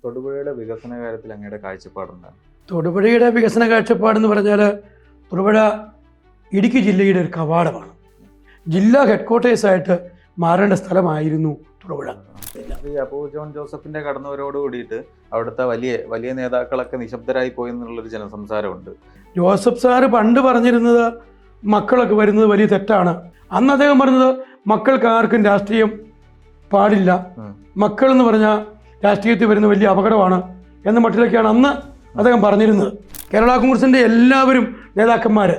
തൊടുപുഴയുടെ വികസന കാര്യത്തിൽ അങ്ങയുടെ കാഴ്ചപ്പാടുണ്ടാകും? തൊടുപുഴയുടെ വികസന കാഴ്ചപ്പാടെന്ന് പറഞ്ഞാൽ തൊടുപുഴ ഇടുക്കി ജില്ലയുടെ ഒരു കവാടമാണ്. ജില്ലാ ഹെഡ്ക്വാർട്ടേഴ്സായിട്ട് മാറേണ്ട സ്ഥലമായിരുന്നു തൊടുപുഴ. ഈ അപ്പു ജോൺ ജോസഫിന്റെ കടന്നുവരോട് കൂടിയിട്ട് അവിടുത്തെ വലിയ വലിയ നേതാക്കളൊക്കെ നിശബ്ദരായി പോയി എന്നുള്ളൊരു ജനസംസാരമുണ്ട്. ജോസഫ് സാറ് പണ്ട് പറഞ്ഞിരുന്നത് മക്കളൊക്കെ വരുന്നത് വലിയ തെറ്റാണ്. അന്ന് അദ്ദേഹം പറഞ്ഞത് മക്കൾക്ക് ആർക്കും രാഷ്ട്രീയം പാടില്ല, മക്കൾ എന്ന് പറഞ്ഞാൽ രാഷ്ട്രീയത്തിൽ വരുന്ന വലിയ അപകടമാണ് എന്ന മട്ടിലൊക്കെയാണ് അന്ന് അദ്ദേഹം പറഞ്ഞിരുന്നത്. കേരള കോൺഗ്രസിൻ്റെ എല്ലാവരും നേതാക്കന്മാർ,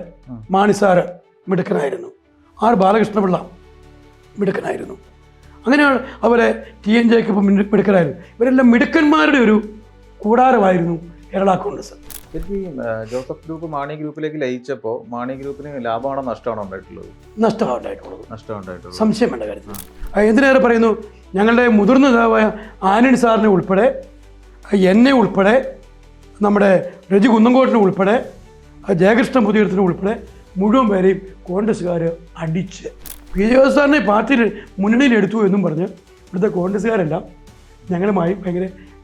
മാണി സാറ് മിടുക്കനായിരുന്നു, ആർ ബാലകൃഷ്ണപിള്ള മിടുക്കനായിരുന്നു, അങ്ങനെയാണ് അവരെ TN ജേക്കബ് മിടുക്കനായിരുന്നു. ഇവരെല്ലാം മിടുക്കന്മാരുടെ ഒരു കൂടാരമായിരുന്നു കേരള കോൺഗ്രസ്. ശരിക്കും ജോസഫ് ഗ്രൂപ്പ് മാണി ഗ്രൂപ്പിലേക്ക് ലയിച്ചപ്പോൾ മാണി ഗ്രൂപ്പിന് ലാഭമാണോ നഷ്ടമാണോ ഉണ്ടായിട്ടുള്ളത്? നഷ്ടമുണ്ടായിട്ടുള്ളത് സംശയം വേണ്ട കാര്യത്തിൽ. എന്തിനേറെ പറയുന്നു, ഞങ്ങളുടെ മുതിർന്ന നേതാവായ ആന്റണി സാറിനെ ഉൾപ്പെടെ, എന്നെ ഉൾപ്പെടെ, നമ്മുടെ രജി കുന്നംകോട്ടിനെ ഉൾപ്പെടെ, ജയകൃഷ്ണ പുതിയത്തിന് ഉൾപ്പെടെ മുഴുവൻ പേരെയും കോൺഗ്രസ്സുകാർ അടിച്ച് PJ ജോസഫ് സാറിനെ പാർട്ടിയിൽ മുന്നണിയിൽ എടുത്തു എന്നും പറഞ്ഞ് ഇവിടുത്തെ കോൺഗ്രസ്സുകാരെല്ലാം ഞങ്ങളുമായി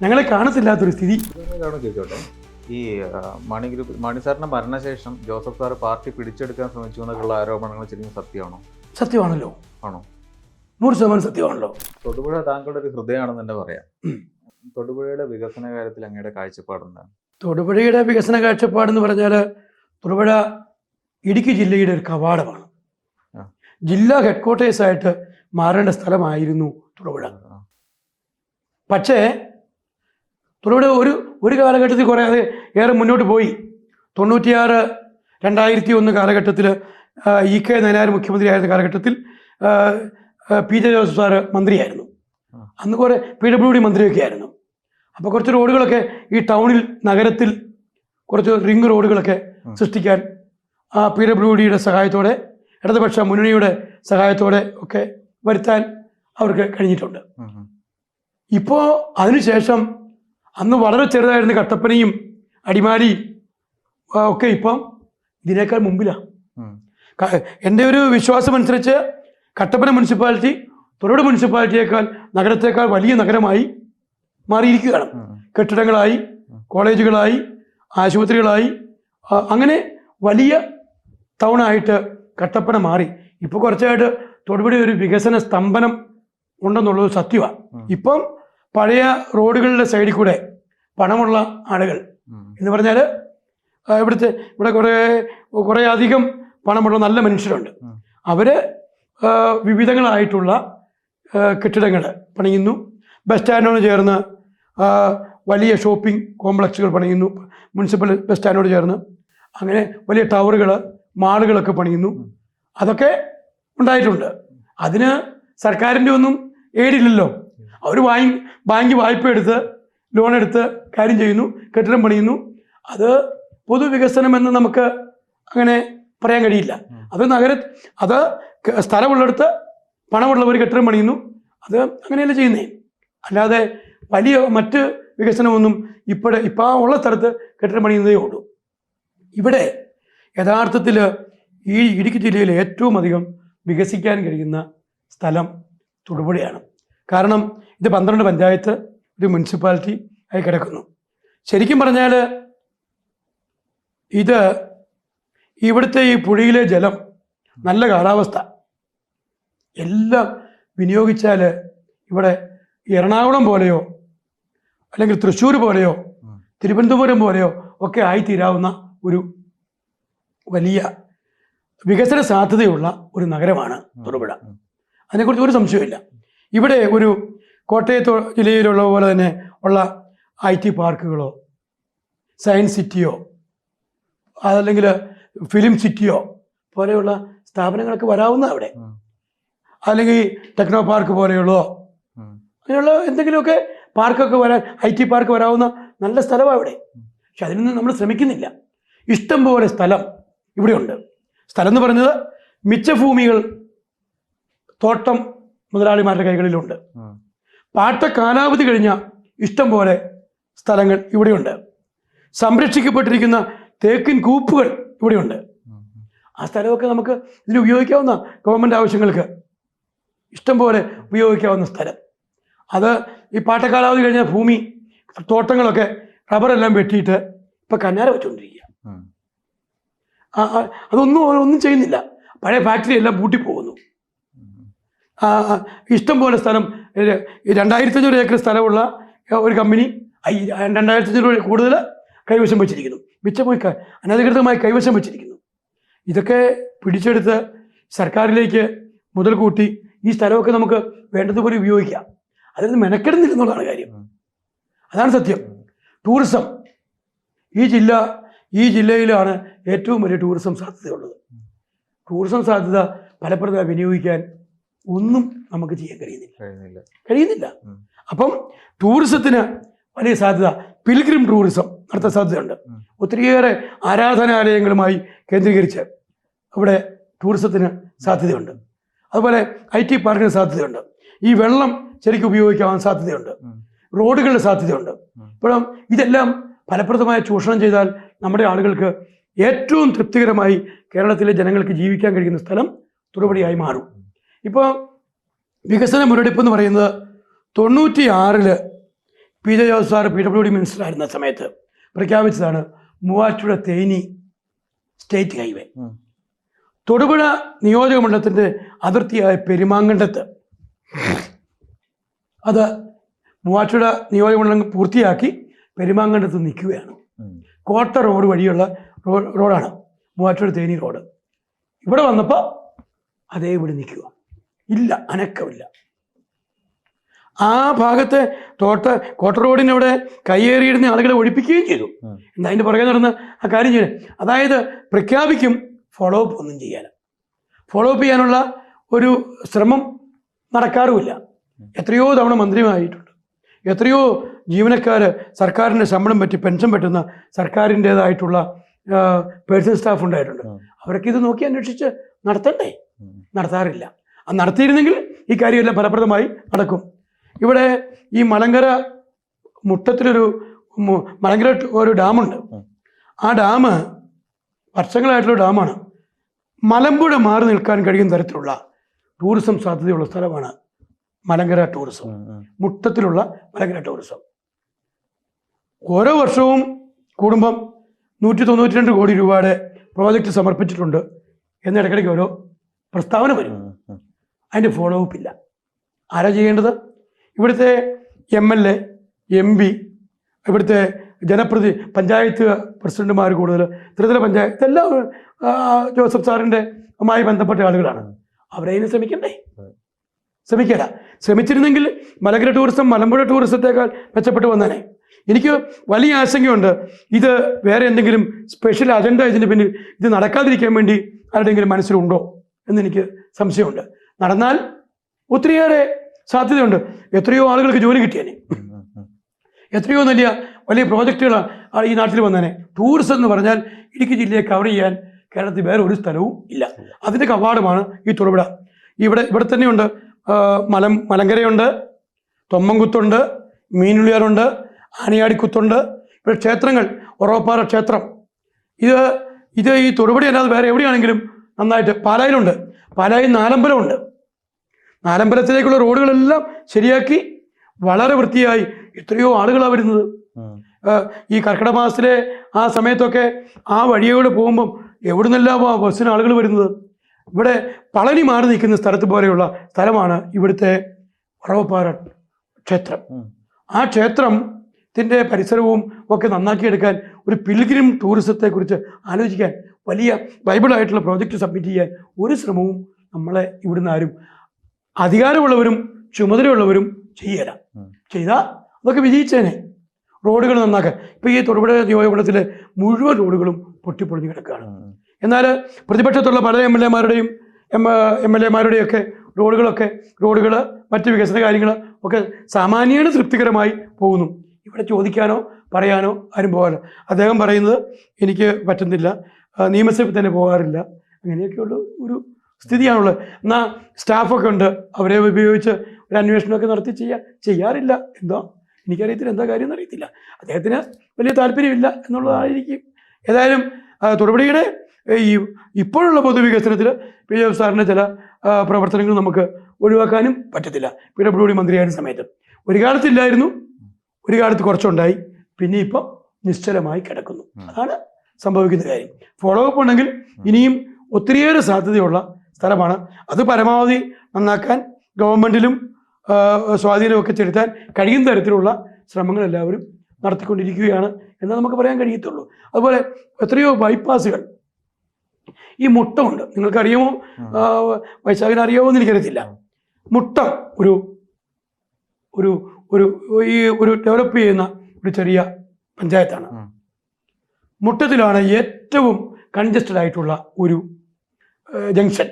ഞങ്ങളെ കാണത്തില്ലാത്തൊരു സ്ഥിതി. ചോദിച്ചോട്ടെ, ഈ മാണി സാറിന്റെ മരണശേഷം ജോസഫ് സാർ പാർട്ടി പിടിച്ചെടുക്കാൻ ശ്രമിച്ചു എന്നൊക്കെയുള്ള ആരോപണങ്ങൾ ശരിക്കും സത്യമാണോ? സത്യമാണല്ലോ. ആണോ? 100% സത്യമാണല്ലോ. തൊടുപുഴ താങ്കളുടെ ഒരു ഹൃദയമാണെന്ന് തന്നെ പറയാം. തൊടുപുഴയുടെ വികസന കാര്യത്തിൽ അങ്ങയുടെ കാഴ്ചപ്പാടുണ്ടാകും? തൊടുപുഴയുടെ വികസന കാഴ്ചപ്പാടെന്ന് പറഞ്ഞാൽ തൊടുപുഴ ഇടുക്കി ജില്ലയുടെ ഒരു കവാടമാണ്. ജില്ലാ ഹെഡ്ക്വാർട്ടേഴ്സായിട്ട് മാറേണ്ട സ്ഥലമായിരുന്നു തൊടുപുഴ. പക്ഷേ തൊടുപുഴ ഒരു കാലഘട്ടത്തിൽ കുറേ ഏറെ മുന്നോട്ട് പോയി. 96, 2001 കാലഘട്ടത്തിൽ EK നയനാർ മുഖ്യമന്ത്രിയായിരുന്ന കാലഘട്ടത്തിൽ PJ ജോസഫ് സാറ് മന്ത്രിയായിരുന്നു. അന്ന് കുറേ PWD മന്ത്രിയൊക്കെ ആയിരുന്നു. അപ്പോൾ കുറച്ച് റോഡുകളൊക്കെ ഈ ടൗണിൽ, നഗരത്തിൽ കുറച്ച് റിംഗ് റോഡുകളൊക്കെ സൃഷ്ടിക്കാൻ PWDയുടെ സഹായത്തോടെ, ഇടതുപക്ഷ മുന്നണിയുടെ സഹായത്തോടെ ഒക്കെ വരുത്താൻ അവർക്ക് കഴിഞ്ഞിട്ടുണ്ട്. ഇപ്പോൾ അതിനുശേഷം അന്ന് വളരെ ചെറുതായിരുന്ന കട്ടപ്പനയും അടിമാലിയും ഒക്കെ ഇപ്പം ഇതിനേക്കാൾ മുമ്പിലാണ്. എൻ്റെ ഒരു വിശ്വാസമനുസരിച്ച് കട്ടപ്പന മുനിസിപ്പാലിറ്റി തൊടുപുഴ മുനിസിപ്പാലിറ്റിയേക്കാൾ, നഗരത്തേക്കാൾ വലിയ നഗരമായി മാറിയിരിക്കുകയാണ്. കെട്ടിടങ്ങളായി, കോളേജുകളായി, ആശുപത്രികളായി, അങ്ങനെ വലിയ ടൗണായിട്ട് കട്ടപ്പന മാറി. ഇപ്പോൾ കുറച്ചായിട്ട് തൊടുപുഴ ഒരു വികസന സ്തംഭനം ഉണ്ടെന്നുള്ളത് സത്യമാണ്. ഇപ്പം പഴയ റോഡുകളുടെ സൈഡിൽ കൂടെ പണമുള്ള ആളുകൾ എന്ന് പറഞ്ഞാൽ ഇവിടെ കുറേ അധികം പണമുള്ള നല്ല മനുഷ്യരുണ്ട്. അവർ വിവിധങ്ങളായിട്ടുള്ള കെട്ടിടങ്ങൾ പണിയുന്നു. ബസ് സ്റ്റാൻഡിനോട് ചേർന്ന് വലിയ ഷോപ്പിംഗ് കോംപ്ലക്സുകൾ പണിയുന്നു. മുനിസിപ്പൽ ബസ് സ്റ്റാൻഡിനോട് ചേർന്ന് അങ്ങനെ വലിയ ടവറുകൾ, മാളുകളൊക്കെ പണിയുന്നു. അതൊക്കെ ഉണ്ടായിട്ടുണ്ട്. അതിന് സർക്കാരിൻ്റെ ഒന്നും ഏടില്ലല്ലോ. അവർ ബാങ്ക് വായ്പ എടുത്ത്, ലോൺ എടുത്ത് കാര്യം ചെയ്യുന്നു, കെട്ടിടം പണിയുന്നു. അത് പൊതുവികസനമെന്ന് നമുക്ക് അങ്ങനെ പറയാൻ കഴിയില്ല. അത് സ്ഥലമുള്ളിടത്ത് പണമുള്ളവർ കെട്ടിടം പണിയുന്നു. അത് അങ്ങനെയല്ല ചെയ്യുന്നേ. അല്ലാതെ വലിയ മറ്റ് വികസനമൊന്നും ഇപ്പം ഉള്ള സ്ഥലത്ത് കെട്ടിടം പണിയുന്നതേ ഉള്ളൂ. ഇവിടെ യഥാർത്ഥത്തിൽ ഈ ഇടുക്കി ജില്ലയിൽ ഏറ്റവും അധികം വികസിക്കാൻ കഴിയുന്ന സ്ഥലം തൊടുപുഴയാണ്. കാരണം ഇത് 12 പഞ്ചായത്ത്, ഒരു മുനിസിപ്പാലിറ്റി ആയി കിടക്കുന്നു. ശരിക്കും പറഞ്ഞാൽ ഇവിടുത്തെ ഈ പുഴയിലെ ജലം, നല്ല കാലാവസ്ഥ എല്ലാം വിനിയോഗിച്ചാൽ ഇവിടെ എറണാകുളം പോലെയോ അല്ലെങ്കിൽ തൃശ്ശൂർ പോലെയോ തിരുവനന്തപുരം പോലെയോ ഒക്കെ ആയിത്തീരാവുന്ന ഒരു വലിയ വികസന സാധ്യതയുള്ള ഒരു നഗരമാണ് തൊടുപുഴ. അതിനെക്കുറിച്ച് ഒരു സംശയമില്ല. ഇവിടെ ഒരു കോട്ടയത്ത് ജില്ലയിലുള്ള പോലെ തന്നെ ഉള്ള IT പാർക്കുകളോ, സയൻസ് സിറ്റിയോ, അതല്ലെങ്കിൽ ഫിലിം സിറ്റിയോ പോലെയുള്ള സ്ഥാപനങ്ങളൊക്കെ വരാവുന്ന അവിടെ, അല്ലെങ്കിൽ ടെക്നോ പാർക്ക് പോലെയുള്ളതോ അങ്ങനെയുള്ള എന്തെങ്കിലുമൊക്കെ പാർക്കൊക്കെ വരാൻ, IT പാർക്ക് വരാവുന്ന നല്ല സ്ഥലമാണ് ഇവിടെ. പക്ഷെ അതിനൊന്നും നമ്മൾ ശ്രമിക്കുന്നില്ല. ഇഷ്ടം പോലെ സ്ഥലം ഇവിടെയുണ്ട്. സ്ഥലം എന്ന് പറഞ്ഞത് മിച്ചഭൂമികൾ തോട്ടം മുതലാളിമാരുടെ കൈകളിലുണ്ട്. പാട്ട കാലാവധി കഴിഞ്ഞ ഇഷ്ടം പോലെ സ്ഥലങ്ങൾ ഇവിടെയുണ്ട്. സംരക്ഷിക്കപ്പെട്ടിരിക്കുന്ന തേക്കിൻ കൂപ്പുകൾ ഇവിടെയുണ്ട്. ആ സ്ഥലമൊക്കെ നമുക്ക് ഇതിന് ഉപയോഗിക്കാവുന്ന, ഗവൺമെൻറ് ആവശ്യങ്ങൾക്ക് ഇഷ്ടം പോലെ ഉപയോഗിക്കാവുന്ന സ്ഥലം. അത് ഈ പാട്ടക്കാലാവധി കഴിഞ്ഞ ഭൂമി തോട്ടങ്ങളൊക്കെ റബ്ബറെല്ലാം വെട്ടിയിട്ട് ഇപ്പം കന്നാര വെച്ചുകൊണ്ടിരിക്കുക. ഒന്നും ചെയ്യുന്നില്ല. പഴയ ഫാക്ടറി എല്ലാം പൂട്ടിപ്പോകുന്നു. ഇഷ്ടം പോലെ സ്ഥലം 2500 ഏക്കർ സ്ഥലമുള്ള ഒരു കമ്പനി 2500 കൂടുതൽ കൈവശം വെച്ചിരിക്കുന്നു. മിച്ചമായി അനധികൃതമായി കൈവശം വെച്ചിരിക്കുന്നു. ഇതൊക്കെ പിടിച്ചെടുത്ത് സർക്കാരിലേക്ക് മുതൽ കൂട്ടി ഈ സ്ഥലമൊക്കെ നമുക്ക് വേണ്ടതുപോലെ ഉപയോഗിക്കാം. അതിന് മെനക്കെടുന്നില്ല എന്നുള്ളതാണ് കാര്യം. അതാണ് സത്യം. ടൂറിസം ഈ ജില്ലയിലാണ് ഏറ്റവും വലിയ ടൂറിസം സാധ്യതയുള്ളത്. ടൂറിസം സാധ്യത ഫലപ്രദമായി വിനിയോഗിക്കാൻ ഒന്നും നമുക്ക് ചെയ്യാൻ കഴിയുന്നില്ല. അപ്പം ടൂറിസത്തിന് വലിയ സാധ്യത, പിൽഗ്രിം ടൂറിസം നടത്താൻ സാധ്യതയുണ്ട്. ഒത്തിരിയേറെ ആരാധനാലയങ്ങളുമായി കേന്ദ്രീകരിച്ച് ഇവിടെ ടൂറിസത്തിന് സാധ്യതയുണ്ട്. അതുപോലെ IT പാർക്കിന് സാധ്യതയുണ്ട്. ഈ വെള്ളം ശരിക്കും ഉപയോഗിക്കാൻ സാധ്യതയുണ്ട്. റോഡുകളുടെ സാധ്യതയുണ്ട്. ഇപ്പോഴും ഇതെല്ലാം ഫലപ്രദമായി ചൂഷണം ചെയ്താൽ നമ്മുടെ ആളുകൾക്ക് ഏറ്റവും തൃപ്തികരമായി കേരളത്തിലെ ജനങ്ങൾക്ക് ജീവിക്കാൻ കഴിയുന്ന സ്ഥലം തൊടുപുഴയായി മാറും. ഇപ്പോൾ വികസന മുരടിപ്പ് എന്ന് പറയുന്നത് 96 PJ Joseph sir PWD minister ആയിരുന്ന സമയത്ത് പ്രഖ്യാപിച്ചതാണ് മൂവാറ്റുപുഴ തേനി സ്റ്റേറ്റ് ഹൈവേ. തൊടുപുഴ നിയോജക മണ്ഡലത്തിൻ്റെ അതിർത്തിയായ പെരുമാങ്കണ്ടത്ത് അത് മൂവാറ്റുപുഴ നിയോജക മണ്ഡലം പൂർത്തിയാക്കി പെരുമാങ്കണ്ടത്ത് നിൽക്കുകയാണ്. കോട്ട റോഡ് വഴിയുള്ള റോഡാണ് മൂവാറ്റുപുഴ തേനി റോഡ്. ഇവിടെ വന്നപ്പോൾ അതേ ഇവിടെ നിൽക്കുക, ഇല്ല, അനക്കമില്ല. ആ ഭാഗത്തെ കോട്ട റോഡിനവിടെ കയ്യേറിയിരുന്ന ആളുകളെ ഒഴിപ്പിക്കുകയും ചെയ്തു. എന്താ അതിൻ്റെ പുറകെ നടന്ന് ആ കാര്യം ചെയ്യാൻ? അതായത് പ്രഖ്യാപിക്കും, ഫോളോ അപ്പ് ഒന്നും ചെയ്യാൻ, ഫോളോ അപ്പ് ചെയ്യാനുള്ള ഒരു ശ്രമം നടക്കാറുമില്ല. എത്രയോ തവണ മന്ത്രിമായിട്ടുണ്ട്, എത്രയോ ജീവനക്കാർ സർക്കാരിൻ്റെ ശമ്പളം പറ്റി പെൻഷൻ പറ്റുന്ന സർക്കാരിൻ്റേതായിട്ടുള്ള പേഴ്സണൽ സ്റ്റാഫ് ഉണ്ടായിട്ടുണ്ട്. അവരൊക്കെ ഇത് നോക്കി അന്വേഷിച്ച് നടത്തണ്ടേ? നടത്താറില്ല. അത് നടത്തിയിരുന്നെങ്കിൽ ഈ കാര്യമെല്ലാം ഫലപ്രദമായി നടക്കും. ഇവിടെ ഈ മലങ്കര മുട്ടത്തിലൊരു മലങ്കര ഒരു ഡാമുണ്ട്. ആ ഡാം വർഷങ്ങളായിട്ടുള്ള ഡാമാണ്. മലമ്പുഴ മാറി നിൽക്കാൻ കഴിയുന്ന തരത്തിലുള്ള ടൂറിസം സാധ്യതയുള്ള സ്ഥലമാണ് മലങ്കര ടൂറിസം, മുട്ടത്തിലുള്ള മലങ്കര ടൂറിസം. ഓരോ വർഷവും കൂടുമ്പം 192 കോടി രൂപയുടെ പ്രോജക്റ്റ് സമർപ്പിച്ചിട്ടുണ്ട് എന്ന് ഇടയ്ക്കിടയ്ക്ക് ഓരോ പ്രസ്താവന വരും. അതിൻ്റെ ഫോളോ അപ്പ് ഇല്ല. ആരാ ചെയ്യേണ്ടത്? ഇവിടുത്തെ MLA, MP, ഇവിടുത്തെ പഞ്ചായത്ത് പ്രസിഡന്റുമാർ, കൂടുതൽ ത്രിതല പഞ്ചായത്ത് എല്ലാം ജോസഫ് സാറിൻ്റെ മായി ബന്ധപ്പെട്ട ആളുകളാണ്. അവരതിന് ശ്രമിക്കില്ല. ശ്രമിച്ചിരുന്നെങ്കിൽ മലങ്കര ടൂറിസം മലമ്പുഴ ടൂറിസത്തേക്കാൾ മെച്ചപ്പെട്ട് വന്നേനെ. എനിക്ക് വലിയ ആശങ്കയുണ്ട്, ഇത് വേറെ എന്തെങ്കിലും സ്പെഷ്യൽ അജണ്ട ഇതിന് പിന്നിൽ ഇത് നടക്കാതിരിക്കാൻ വേണ്ടി ആരുടെയെങ്കിലും മനസ്സിലുണ്ടോ എന്നെനിക്ക് സംശയമുണ്ട്. നടന്നാൽ ഒത്തിരിയേറെ സാധ്യതയുണ്ട്. എത്രയോ ആളുകൾക്ക് ജോലി കിട്ടിയേനെ, എത്രയോ വലിയ പ്രോജക്റ്റുകളാണ് ഈ നാട്ടിൽ വന്നേനെ. ടൂറിസം എന്ന് പറഞ്ഞാൽ ഇടുക്കി ജില്ലയെ കവർ ചെയ്യാൻ കേരളത്തിൽ വേറെ ഒരു സ്ഥലവും ഇല്ല. അതിൻ്റെ കവാടമാണ് ഈ തൊടുപുഴ. ഇവിടെ തന്നെയുണ്ട് മലങ്കരയുണ്ട്, തൊമ്മൻകുത്തുണ്ട്, മീനുള്ളിയാറുണ്ട്, ആനയാടിക്കുത്തുണ്ട്. ഇവിടെ ക്ഷേത്രങ്ങൾ, ഒറവപ്പാറ ക്ഷേത്രം, ഇത് ഈ തൊടുപുഴ അല്ലാതെ വേറെ എവിടെയാണെങ്കിലും നന്നായിട്ട്. പാലായിലുണ്ട്, പാലായിൽ നാലമ്പലമുണ്ട്. നാലമ്പലത്തിലേക്കുള്ള റോഡുകളെല്ലാം ശരിയാക്കി വളരെ വൃത്തിയായി. എത്രയോ ആളുകളാണ് വരുന്നത്. ഈ കർക്കിടക മാസത്തിലെ ആ സമയത്തൊക്കെ ആ വഴിയോടെ പോകുമ്പം എവിടെ നിന്നെല്ലാം ബസ്സിന് ആളുകൾ വരുന്നത്. ഇവിടെ പളനി മാറി നിൽക്കുന്ന സ്ഥലത്ത് പോലെയുള്ള സ്ഥലമാണ് ഇവിടുത്തെ ഒറവപ്പാറ ക്ഷേത്രം. ആ ക്ഷേത്രത്തിൻ്റെ പരിസരവും ഒക്കെ നന്നാക്കിയെടുക്കാൻ, ഒരു പിൽഗ്രിം ടൂറിസത്തെക്കുറിച്ച് ആലോചിക്കാൻ, വലിയ ബൈബിളായിട്ടുള്ള പ്രോജക്റ്റ് സബ്മിറ്റ് ചെയ്യാൻ ഒരു ശ്രമവും നമ്മളെ ഇവിടുന്ന് ആരും അധികാരമുള്ളവരും ചുമതലയുള്ളവരും ചെയ്താൽ അതൊക്കെ വിജയിച്ചേനെ. റോഡുകൾ നന്നാക്കാൻ ഇപ്പോൾ ഈ തൊടുപുഴ നിയോജകമണ്ഡലത്തിലെ മുഴുവൻ റോഡുകളും പൊട്ടിപ്പൊളിഞ്ഞ് കിടക്കുകയാണ്. എന്നാൽ പ്രതിപക്ഷത്തുള്ള പല MLA ഒക്കെ റോഡുകൾ മറ്റ് വികസന കാര്യങ്ങൾ ഒക്കെ സാമാന്യേന തൃപ്തികരമായി പോകുന്നു. ഇവിടെ ചോദിക്കാനോ പറയാനോ ആരും പോകാനോ. അദ്ദേഹം പറയുന്നത് എനിക്ക് പറ്റുന്നില്ല, നിയമസഭയിൽ തന്നെ പോകാറില്ല, അങ്ങനെയൊക്കെയുള്ള ഒരു സ്ഥിതിയാണുള്ളത്. എന്നാൽ സ്റ്റാഫൊക്കെ ഉണ്ട്, അവരെ ഉപയോഗിച്ച് ഒരു അന്വേഷണമൊക്കെ നടത്തി ചെയ്യാറില്ല. എന്തോ എനിക്കറിയത്തില്ല, എന്താ കാര്യം എന്നറിയത്തില്ല. അദ്ദേഹത്തിന് വലിയ താല്പര്യമില്ല എന്നുള്ളതായിരിക്കും. ഏതായാലും തൊടുപുഴയുടെ ഇപ്പോഴുള്ള പൊതുവികസനത്തിൽ PJ സാറിൻ്റെ ചില പ്രവർത്തനങ്ങൾ നമുക്ക് ഒഴിവാക്കാനും പറ്റത്തില്ല. PWD മന്ത്രിയായിരുന്ന സമയത്ത് ഒരു കാലത്തില്ലായിരുന്നു, ഒരു കാലത്ത് കുറച്ചുണ്ടായി, പിന്നെ ഇപ്പം നിശ്ചലമായി കിടക്കുന്നു. അതാണ് സംഭവിക്കുന്ന കാര്യം. ഫോളോ അപ്പ് ഉണ്ടെങ്കിൽ ഇനിയും ഒത്തിരിയേറെ സാധ്യതയുള്ള സ്ഥലമാണ്. അത് പരമാവധി നന്നാക്കാൻ ഗവൺമെൻറ്റിലും സ്വാധീനമൊക്കെ ചെലുത്താൻ കഴിയുന്ന തരത്തിലുള്ള ശ്രമങ്ങൾ എല്ലാവരും നടത്തിക്കൊണ്ടിരിക്കുകയാണ് എന്ന് നമുക്ക് പറയാൻ കഴിയത്തുള്ളൂ. അതുപോലെ എത്രയോ ബൈപ്പാസുകൾ ഈ മുട്ടമുണ്ട്, നിങ്ങൾക്കറിയാമോ, വൈശാഖിന് അറിയാമോ എന്ന് എനിക്കറിയത്തില്ല. മുട്ടം ഒരു ഒരു ഒരു ഈ ഒരു ഡെവലപ്പ് ചെയ്യുന്ന ഒരു ചെറിയ പഞ്ചായത്താണ്. മുട്ടത്തിലാണ് ഏറ്റവും കൺജസ്റ്റഡ് ആയിട്ടുള്ള ഒരു ജംഗ്ഷൻ.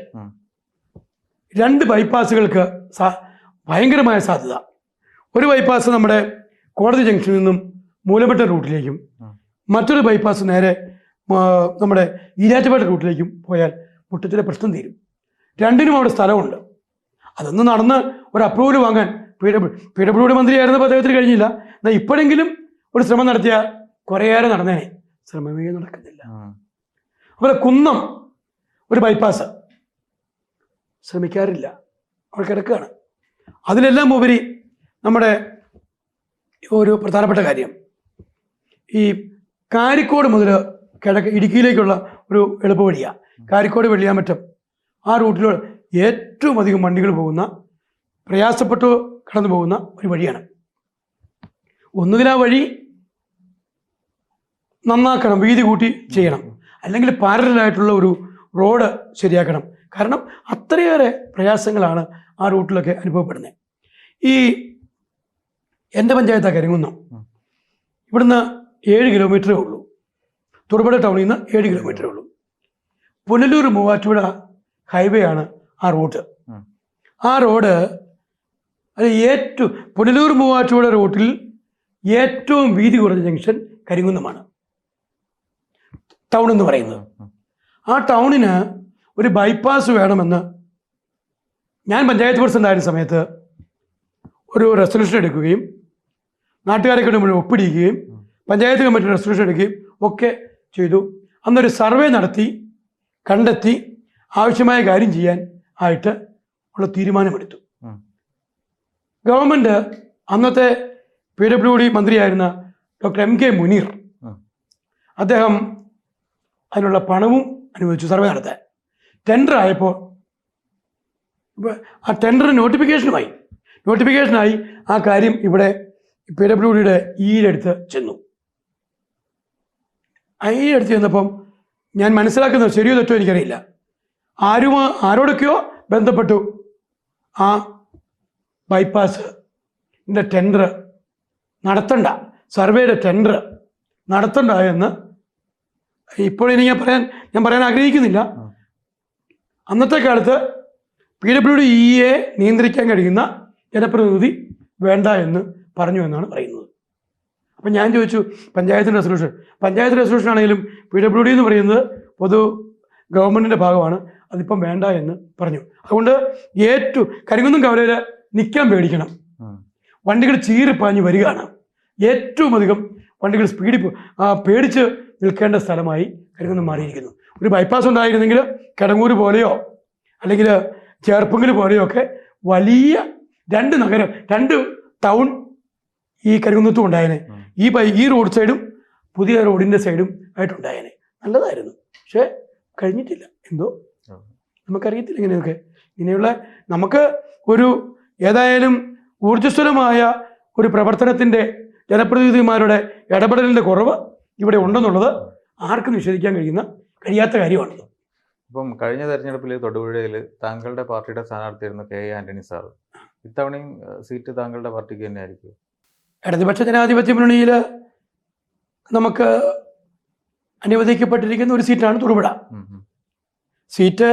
2 ബൈപ്പാസുകൾക്ക് ഭയങ്കരമായ സാധ്യത. ഒരു ബൈപ്പാസ് നമ്മുടെ കോടതി ജംഗ്ഷനിൽ നിന്നും മൂലപ്പെട്ട റൂട്ടിലേക്കും, മറ്റൊരു ബൈപ്പാസ് നേരെ നമ്മുടെ ഈരാറ്റുപേട്ട റൂട്ടിലേക്കും പോയാൽ മുട്ടത്തിലെ പ്രശ്നം തീരും. 2നും അവിടെ സ്ഥലമുണ്ട്. അതൊന്ന് നടന്ന് ഒരു അപ്രൂവൽ വാങ്ങാൻ PWD മന്ത്രിയായിരുന്നപ്പോൾ അദ്ദേഹത്തിന് കഴിഞ്ഞില്ല. എന്നാൽ ഇപ്പോഴെങ്കിലും ഒരു ശ്രമം നടത്തിയ കുറേയേറെ നടന്നേനെ. ശ്രമമേ നടക്കുന്നില്ല. അതുപോലെ കുന്നം ഒരു ബൈപ്പാസ് ശ്രമിക്കാറില്ല, അവിടെ കിടക്കുകയാണ്. അതിലെല്ലാം ഉപരി നമ്മുടെ ഒരു പ്രധാനപ്പെട്ട കാര്യം, ഈ കാരിക്കോട് മുതൽ ഇടുക്കിയിലേക്കുള്ള ഒരു എളുപ്പവഴിയാണ്. കാരിക്കോട് വെള്ളിയാമറ്റം ആ റൂട്ടിലൂടെ ഏറ്റവും അധികം വണ്ടികൾ പോകുന്ന, പ്രയാസപ്പെട്ടു കടന്നു പോകുന്ന ഒരു വഴിയാണ്. ഒന്നുകിൽ ആ വഴി നന്നാക്കണം, വീതി കൂട്ടി ചെയ്യണം, അല്ലെങ്കിൽ പാരലായിട്ടുള്ള ഒരു റോഡ് ശരിയാക്കണം. കാരണം അത്രയേറെ പ്രയാസങ്ങളാണ് ആ റൂട്ടിലൊക്കെ അനുഭവപ്പെടുന്നത്. ഈ എൻ്റെ പഞ്ചായത്താണ് കരിങ്കുന്നം. ഇവിടുന്ന് 7 കിലോമീറ്ററേ ഉള്ളൂ. തുറവട ടൗണിൽ നിന്ന് 7 കിലോമീറ്ററേ ഉള്ളൂ. പുനലൂർ മൂവാറ്റുപുഴ ഹൈവേ ആണ് ആ റൂട്ട്. ആ റോഡ് അത് പുനലൂർ മൂവാറ്റുപുഴ റൂട്ടിൽ ഏറ്റവും വീതി കുറഞ്ഞ ജംഗ്ഷൻ കരിങ്കുന്നമാണ്, ടൗൺ എന്ന് പറയുന്നത്. ആ ടൗണിന് ഒരു ബൈപ്പാസ് വേണമെന്ന് ഞാൻ പഞ്ചായത്ത് പ്രസിഡന്റ് ആയിരുന്ന സമയത്ത് ഒരു റെസൊല്യൂഷൻ എടുക്കുകയും നാട്ടുകാരെ കൊണ്ട് മുഴുവൻ ഒപ്പിടിക്കുകയും പഞ്ചായത്ത് കമ്മിറ്റി റെസൊല്യൂഷൻ എടുക്കുകയും ഒക്കെ ചെയ്തു. അന്നൊരു സർവേ നടത്തി കണ്ടെത്തി ആവശ്യമായ കാര്യം ചെയ്യാൻ ആയിട്ട് ഉള്ള തീരുമാനമെടുത്തു. ഗവൺമെൻറ് അന്നത്തെ PWD മന്ത്രിയായിരുന്ന ഡോക്ടർ MK മുനീർ അദ്ദേഹം അതിനുള്ള പണവും അനുവദിച്ചു സർവേ നടത്താൻ. ടെൻഡർ ആയപ്പോൾ ആ ടെൻഡർ നോട്ടിഫിക്കേഷനായി ആ കാര്യം ഇവിടെ PWDയുടെ ഈയിലെടുത്ത് ചെന്നു. ഈയിലെടുത്ത് ചെന്നപ്പം ഞാൻ മനസ്സിലാക്കുന്നത് ശരിയോ തെറ്റോ എനിക്കറിയില്ല, ആരോടൊക്കെയോ ബന്ധപ്പെട്ടു ആ ബൈപ്പാസിൻ്റെ ടെൻഡർ നടത്തണ്ട, സർവേയുടെ ടെൻഡർ നടത്തണ്ട എന്ന് ഇപ്പോഴിനി ഞാൻ പറയാൻ ആഗ്രഹിക്കുന്നില്ല. അന്നത്തെ കാലത്ത് PWDയെ നിയന്ത്രിക്കാൻ കഴിയുന്ന ജനപ്രതിനിധി വേണ്ട എന്ന് പറഞ്ഞു എന്നാണ് പറയുന്നത്. അപ്പം ഞാൻ ചോദിച്ചു, പഞ്ചായത്ത് റെസൊല്യൂഷൻ ആണെങ്കിലും PWD എന്ന് പറയുന്നത് ഗവൺമെൻറ്റിൻ്റെ ഭാഗമാണ്, അതിപ്പം വേണ്ട എന്ന് പറഞ്ഞു. അതുകൊണ്ട് കരിങ്കുന്നം കവലയിൽ നിൽക്കാൻ പേടിക്കണം, വണ്ടികൾ ചീറിപ്പാഞ്ഞ് വരികയാണ്. ഏറ്റവും അധികം വണ്ടികൾ പേടിച്ച് നിൽക്കേണ്ട സ്ഥലമായി കരിങ്കുന്നം മാറിയിരിക്കുന്നു. ഒരു ബൈപ്പാസ് ഉണ്ടായിരുന്നെങ്കിൽ കിടങ്ങൂർ പോലെയോ അല്ലെങ്കിൽ ചേർപ്പുങ്കൽ പോലെയോ ഒക്കെ വലിയ 2 ടൗൺ ഈ കരിങ്കുന്നത്തും ഉണ്ടായേനെ. ഈ റോഡ് സൈഡും പുതിയ റോഡിൻ്റെ സൈഡും ആയിട്ടുണ്ടായേനെ. നല്ലതായിരുന്നു. പക്ഷേ കഴിഞ്ഞിട്ടില്ല. എന്തോ നമുക്കറിയത്തില്ല ഇങ്ങനെയുള്ള നമുക്ക് ഏതായാലും ഊർജ്ജസ്വലമായ ഒരു പ്രവർത്തനത്തിൻ്റെ ജനപ്രതിനിധിമാരുടെ ഇടപെടലിൻ്റെ കുറവ് ഇവിടെ ഉണ്ടെന്നുള്ളത് ആർക്കും നിഷേധിക്കാൻ കഴിയാത്ത കാര്യമാണ്. ഇപ്പം കഴിഞ്ഞ തെരഞ്ഞെടുപ്പിൽ തൊടുപുഴയിൽ താങ്കളുടെ പാർട്ടിയുടെ സ്ഥാനാർത്ഥിയായിരുന്നു KA ആന്റണി സാർ. ഇത്തവണയും സീറ്റ് താങ്കളുടെ പാർട്ടിക്ക് തന്നെ ആയിരിക്കും? ഇടതുപക്ഷ ജനാധിപത്യ മുന്നണിയിൽ നമുക്ക് അനുവദിക്കപ്പെട്ടിരിക്കുന്ന ഒരു സീറ്റാണ് തൊടുപുഴ. സീറ്റ്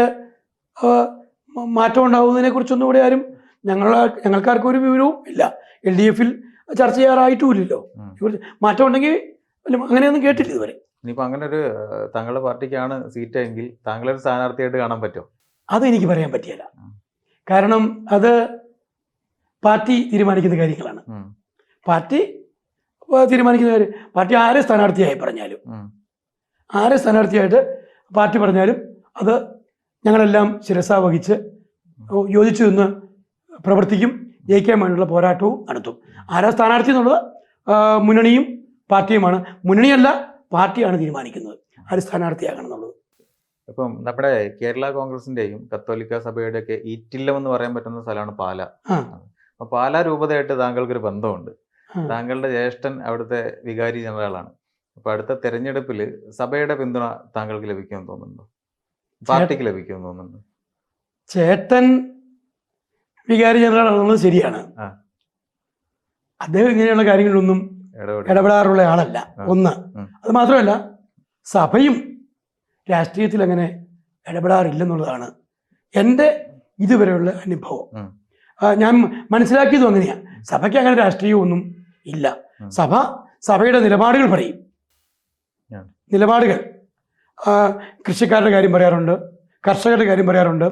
മാറ്റം ഉണ്ടാകുന്നതിനെ കുറിച്ചൊന്നും ഇവിടെ ആരും ഞങ്ങൾക്കാർക്കും ഒരു വിവരവും ഇല്ല. LDFൽ ചർച്ച ചെയ്യാറായിട്ടുമില്ലല്ലോ. മാറ്റം ഉണ്ടെങ്കിൽ അങ്ങനെയൊന്നും കേട്ടില്ല ഇതുവരെ. ഇനിയിപ്പോൾ അങ്ങനെ ഒരു താങ്കളുടെ പാർട്ടിക്കാണ് സീറ്റ് എങ്കിൽ താങ്കളൊരു സ്ഥാനാർത്ഥിയായിട്ട് കാണാൻ പറ്റുമോ? അതെനിക്ക് പറയാൻ പറ്റിയല്ല. കാരണം അത് പാർട്ടി തീരുമാനിക്കുന്ന കാര്യങ്ങളാണ്. പാർട്ടി തീരുമാനിക്കുന്ന കാര്യം, പാർട്ടി ആരെ സ്ഥാനാർത്ഥിയായിട്ട് പാർട്ടി പറഞ്ഞാലും അത് ഞങ്ങളെല്ലാം ശിരസാ വഹിച്ച് യോജിച്ചു നിന്ന് പ്രവർത്തിക്കും, ജയിക്കാൻ വേണ്ടിയുള്ള പോരാട്ടവും നടത്തും. ആരാ സ്ഥാനാർത്ഥി എന്നുള്ളത് മുന്നണിയും പാർട്ടിയുമാണ്. മുന്നണിയല്ല, പാർട്ടിയാണ് തീരുമാനിക്കുന്നത് ആര് സ്ഥാനാർത്ഥിയാകണം എന്നുള്ളത്. ഇപ്പം നമ്മുടെ കേരള കോൺഗ്രസിന്റെയും കത്തോലിക്ക സഭയുടെ ഒക്കെ ഈറ്റില്ലം എന്ന് പറയാൻ പറ്റുന്ന സ്ഥലമാണ് പാല. അപ്പൊ പാല രൂപതയായിട്ട് താങ്കൾക്കൊരു ബന്ധമുണ്ട്. താങ്കളുടെ ജ്യേഷ്ഠൻ അവിടുത്തെ വികാരി ജനറലാണ്. അപ്പൊ അടുത്ത തെരഞ്ഞെടുപ്പിൽ സഭയുടെ പിന്തുണ താങ്കൾക്ക് ലഭിക്കുമെന്ന് തോന്നുന്നുണ്ടോ? പാർട്ടിക്ക് ലഭിക്കുമെന്ന് തോന്നുന്നുണ്ടോ? ചേട്ടൻ വികാരി ജനറൽ ആണെന്നുള്ളത് ശരിയാണ്. അദ്ദേഹം ഇങ്ങനെയുള്ള കാര്യങ്ങളിലൊന്നും ഇടപെടാറുള്ള ആളല്ല. ഒന്ന്, അത് മാത്രമല്ല സഭയും രാഷ്ട്രീയത്തിൽ അങ്ങനെ ഇടപെടാറില്ലെന്നുള്ളതാണ് എൻ്റെ ഇതുവരെയുള്ള അനുഭവം. ഞാൻ മനസ്സിലാക്കിയതും അങ്ങനെയാണ്. സഭയ്ക്ക് അങ്ങനെ രാഷ്ട്രീയമൊന്നും ഇല്ല. സഭയുടെ നിലപാടുകൾ പറയും. നിലപാടുകൾ കൃഷിക്കാരുടെ കാര്യം പറയാറുണ്ട്, കർഷകരുടെ കാര്യം പറയാറുണ്ട്,